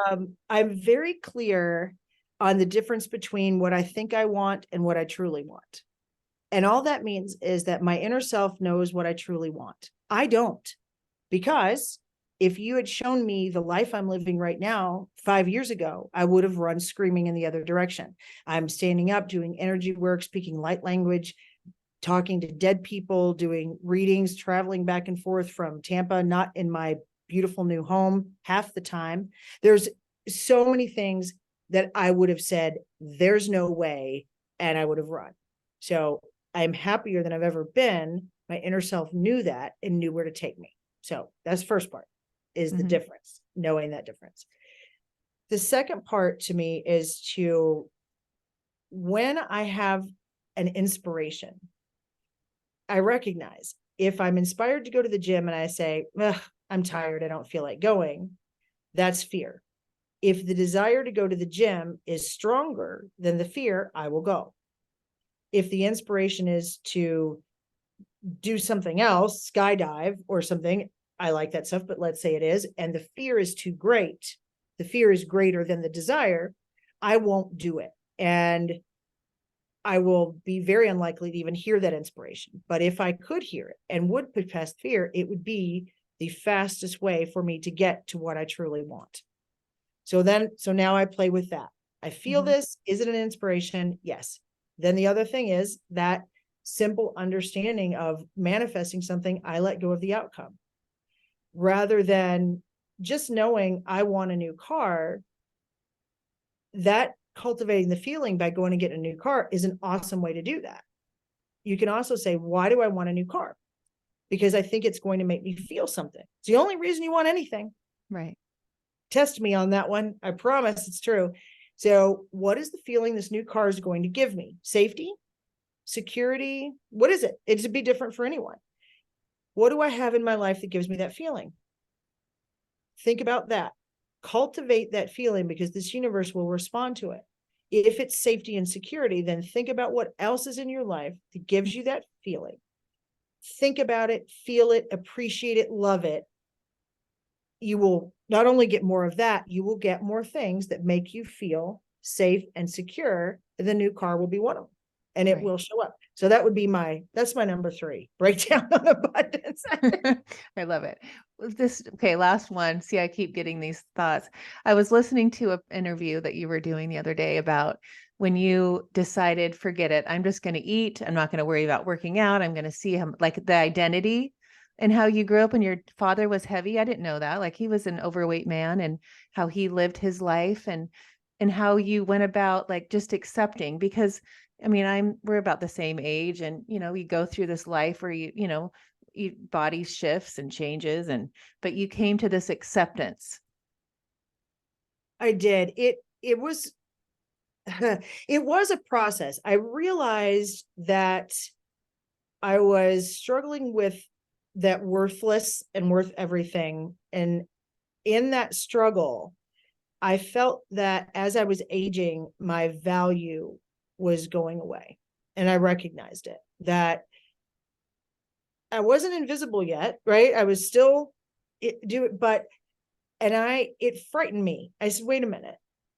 I'm very clear on the difference between what I think I want and what I truly want. And all that means is that my inner self knows what I truly want. I don't, because if you had shown me the life I'm living right now 5 years ago, I would have run screaming in the other direction. I'm standing up, doing energy work, speaking light language, talking to dead people, doing readings, traveling back and forth from Tampa, not in my beautiful new home half the time. There's so many things that I would have said, there's no way, and I would have run. So I'm happier than I've ever been. My inner self knew that and knew where to take me. So that's the first part, is the difference, knowing that difference. The second part to me is to, when I have an inspiration, I recognize if I'm inspired to go to the gym and I say, I'm tired, I don't feel like going, that's fear. If the desire to go to the gym is stronger than the fear, I will go. If the inspiration is to do something else, skydive or something, I like that stuff, but let's say it is, and the fear is too great, the fear is greater than the desire, I won't do it. And I will be very unlikely to even hear that inspiration. But if I could hear it and would put past fear, it would be the fastest way for me to get to what I truly want. So now I play with that. I feel this. Is it an inspiration? Yes. Then the other thing is that simple understanding of manifesting something, I let go of the outcome. Rather than just knowing I want a new car, that cultivating the feeling by going and getting a new car is an awesome way to do that. You can also say, why do I want a new car? Because I think it's going to make me feel something. It's the only reason you want anything. Right. Test me on that one. I promise it's true. So what is the feeling this new car is going to give me? Safety? Security? What is it? It'd be different for anyone. What do I have in my life that gives me that feeling? Think about that. Cultivate that feeling, because this universe will respond to it. If it's safety and security, then think about what else is in your life that gives you that feeling. Think about it, feel it, appreciate it, love it. You will not only get more of that, you will get more things that make you feel safe and secure. The new car will be one of them, and it will show up. So that would be that's my number 3, breakdown on abundance. I love it. Okay, last one. See, I keep getting these thoughts. I was listening to an interview that you were doing the other day about when you decided, forget it, I'm just going to eat. I'm not going to worry about working out. I'm going to see him, like the identity and how you grew up and your father was heavy. I didn't know that. Like he was an overweight man, and how he lived his life, and how you went about like just accepting, because I mean, we're about the same age, and you go through this life where your body shifts and changes, but you came to this acceptance. I did. It was it was a process. I realized that I was struggling with that worthless and worth everything. And in that struggle, I felt that as I was aging, my value was going away. And I recognized it, that I wasn't invisible yet, right? I was still it frightened me. I said, wait a minute,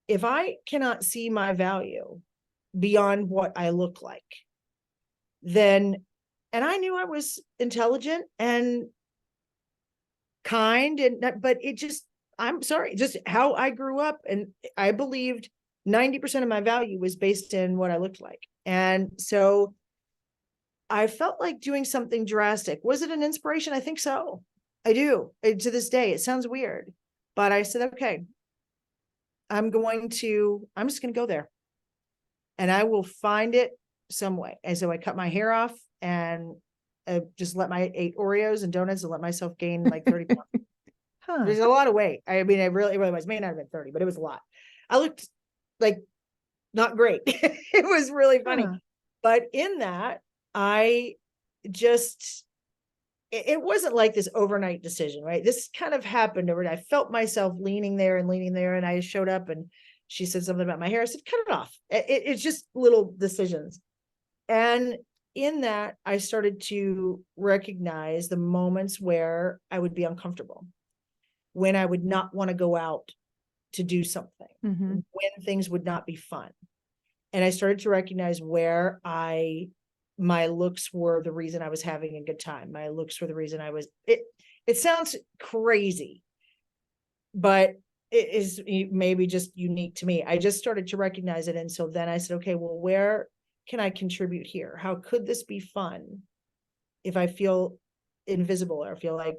if I cannot see my value beyond what I look like, then, and I knew I was intelligent and kind, but it just, I'm sorry, just how I grew up. And I believed 90% of my value was based in what I looked like. And so I felt like doing something drastic. Was it an inspiration? I think so. I do. To this day, it sounds weird, but I said, okay, I'm just going to go there, and I will find it some way. And so I cut my hair off, and just ate Oreos and donuts and let myself gain like 30 pounds. There's a lot of weight. I mean, it really was. May not have been 30, but it was a lot. I looked like not great. It was really funny. But in that, it wasn't like this overnight decision, right? This kind of happened overnight. I felt myself leaning there, and I showed up, and she said something about my hair. I said, cut it off. It's just little decisions. And in that, I started to recognize the moments where I would be uncomfortable, when I would not want to go out to do something, when things would not be fun. And I started to recognize where my looks were the reason I was having a good time. My looks were the reason it sounds crazy, but it is maybe just unique to me. I just started to recognize it. And so then I said, okay, well, where can I contribute here? How could this be fun if I feel invisible, or feel like,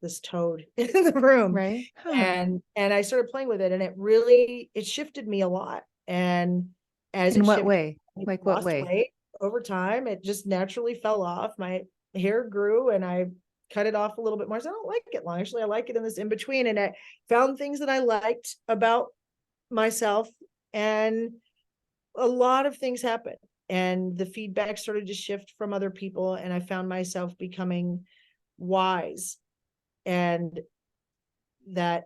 this toad in the room? Right. And I started playing with it, and it shifted me a lot. And as in what way? Like what way? Weight over time, it just naturally fell off. My hair grew, and I cut it off a little bit more. So I don't like it long. Actually, I like it in this in between. And I found things that I liked about myself, and a lot of things happened. And the feedback started to shift from other people, and I found myself becoming wise, and that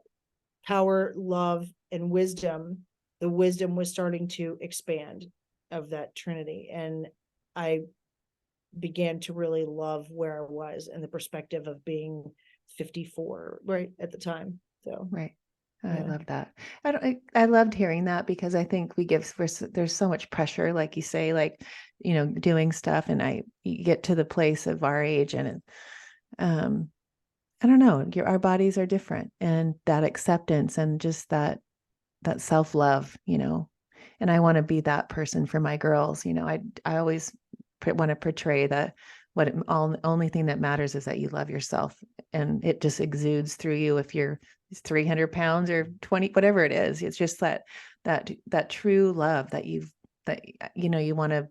power, love, and wisdom. The wisdom was starting to expand of that Trinity. And I began to really love where I was, and the perspective of being 54 right at the time. So right. I love that. I loved hearing that, because I think there's so much pressure, like you say, like, doing stuff, and you get to the place of our age, and I don't know, our bodies are different, and that acceptance, and just that self-love, and I want to be that person for my girls. I always want to portray that only thing that matters is that you love yourself, and it just exudes through you. If you're 300 pounds or 20, whatever it is, it's just that true love that you want to,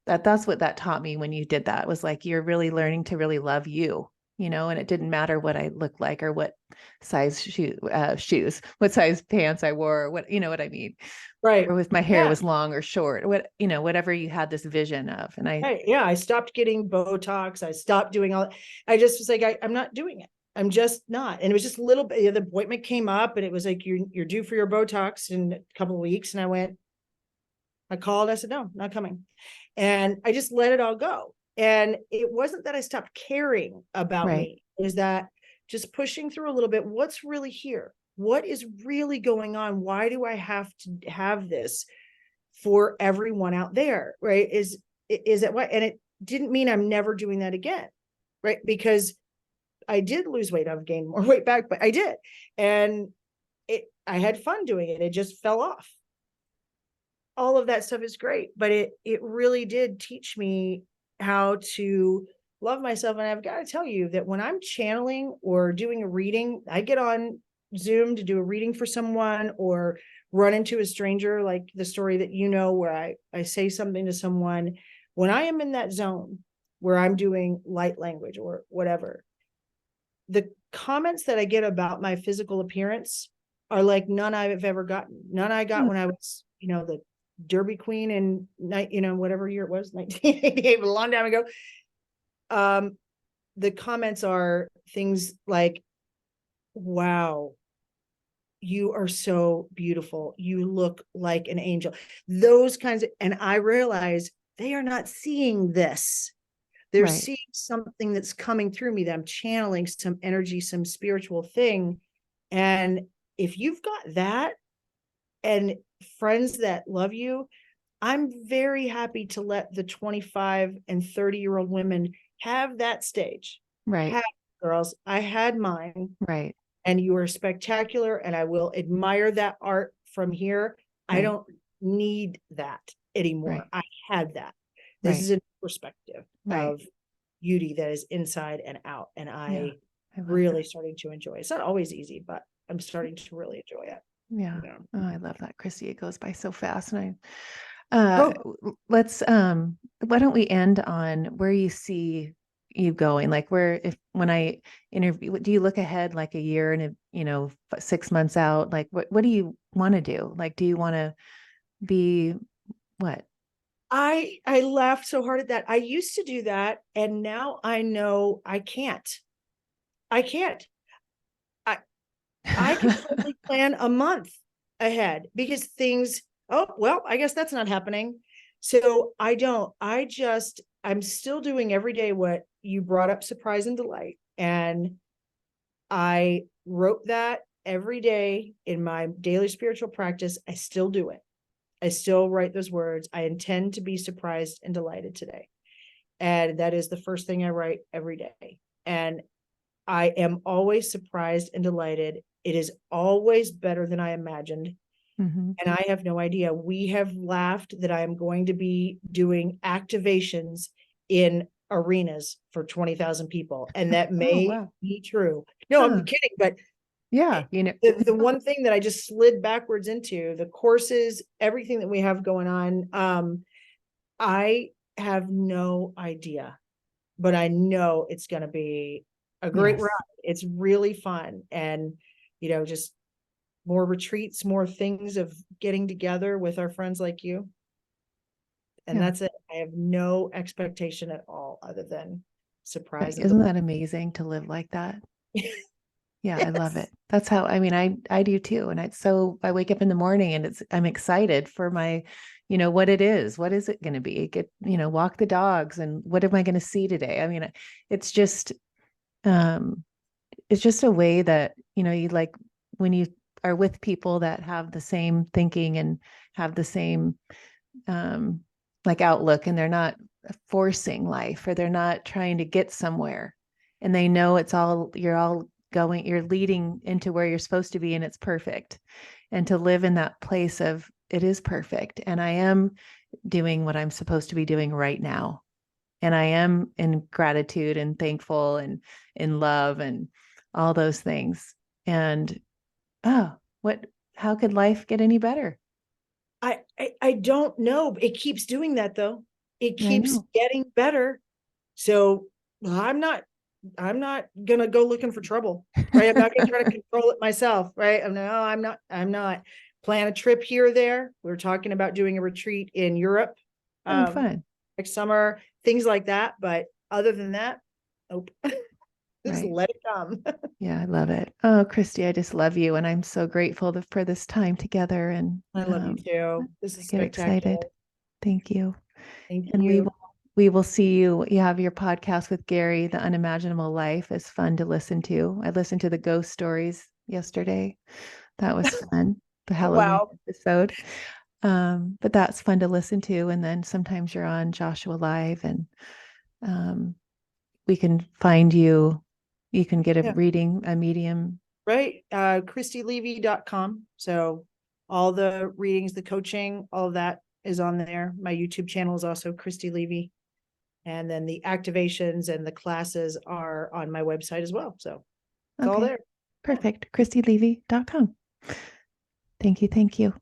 that's what that taught me when you did that. It was like, you're really learning to really love you. and it didn't matter what I looked like or what size shoes, what size pants I wore, or what, what I mean, Right. or with my hair Yeah. was long or short, whatever you had this vision of. And I stopped getting Botox. I stopped doing all. I just was like, I'm not doing it. I'm just not. And it was just a little bit. The appointment came up, and it was like, you're due for your Botox in a couple of weeks. And I called. I said, no, not coming. And I just let it all go. And it wasn't that I stopped caring about right, me. Is that just pushing through a little bit? What's really here? What is really going on? Why do I have to have this for everyone out there? Right? Is that why? And it didn't mean I'm never doing that again. Right? Because I did lose weight. I've gained more weight back, but I did. And I had fun doing it. It just fell off. All of that stuff is great, but it really did teach me how to love myself. And I've got to tell you that when I'm channeling or doing a reading, I get on Zoom to do a reading for someone, or run into a stranger, like the story that where I say something to someone. When I am in that zone where I'm doing light language or whatever, the comments that I get about my physical appearance are like none I've ever gotten. None I got when I was, the Derby Queen in whatever year it was, 1988, a long time ago. The comments are things like, wow, you are so beautiful. You look like an angel. Those kinds of, and I realize they are not seeing this. They're right, seeing something that's coming through me, that I'm channeling some energy, some spiritual thing. And if you've got that and friends that love you, I'm very happy to let the 25 and 30-year-old women have that stage. right, Have, girls, I had mine, right, and you are spectacular, and I will admire that art from here. I right, don't need that anymore. right, I had that. This right, is a perspective right. of beauty that is inside and out, and Yeah, I I love really that. starting to enjoy it. It's not always easy, but I'm starting to really enjoy it. Yeah. Yeah. Oh, I love that, Christy. It goes by so fast. And Oh, let's why don't we end on where you see you going? Like when I interview, do you look ahead like a year and 6 months out? Like what do you want to do? Like, do you want to be what? I laughed so hard at that. I used to do that, and now I know I can't. I can't. I I can only plan a month ahead, because things, oh, well, I guess that's not happening. So I'm still doing every day what you brought up, surprise and delight. And I wrote that every day in my daily spiritual practice. I still do it. I still write those words. I intend to be surprised and delighted today. And that is the first thing I write every day. And I am always surprised and delighted. It is always better than I imagined. Hmm. And I have no idea. We have laughed that I am going to be doing activations in arenas for 20,000 people. And that Oh, may wow. be true. No, I'm Huh. kidding. But Yeah. the one thing that I just slid backwards into, the courses, everything that we have going on, I have no idea, but I know it's going to be a great ride. Yes. It's really fun. And, just more retreats, more things of getting together with our friends like you. And Yeah. that's it. I have no expectation at all other than surprise and Isn't that amazing to live like that? Yeah, I love yes. it. That's how, I mean, I do too. And I wake up in the morning and I'm excited for my, what it is. What is it going to be? Walk the dogs, and what am I going to see today? I mean, it's just, um, it's just a way that, you like when you are with people that have the same thinking and have the same, um, like outlook, and they're not forcing life, or they're not trying to get somewhere, and they know you're all going, you're leading into where you're supposed to be, and it's perfect. And to live in that place of it is perfect, and I am doing what I'm supposed to be doing right now, and I am in gratitude and thankful and in love and all those things. And oh, how could life get any better? I don't know. It keeps doing that though. It Yeah, I keeps know. getting better. So I'm not I'm not going to go looking for trouble, right? I'm not going to try to control it myself, right? I'm not plan a trip here or there. We're talking about doing a retreat in Europe, Oh, fun. next summer, things like that. But other than that, nope. Just Right. let it come. Yeah, I love it. Oh, Christy, I just love you. And I'm so grateful for this time together. And I love you too. This I is get spectacular. excited. Thank you. Thank And you. we will see you. You have your podcast with Gary, The Unimaginable Life, is fun to listen to. I listened to the ghost stories yesterday. That was fun. The Halloween Wow. episode. But that's fun to listen to. And then sometimes you're on Joshua Live, and we can find you. You can get a Yeah. reading, a medium. Right. ChristyLevy.com. So all the readings, the coaching, all of that is on there. My YouTube channel is also Christy Levy. And then the activations and the classes are on my website as well. So it's all Okay, there. perfect. ChristyLevy.com. Thank you. Thank you.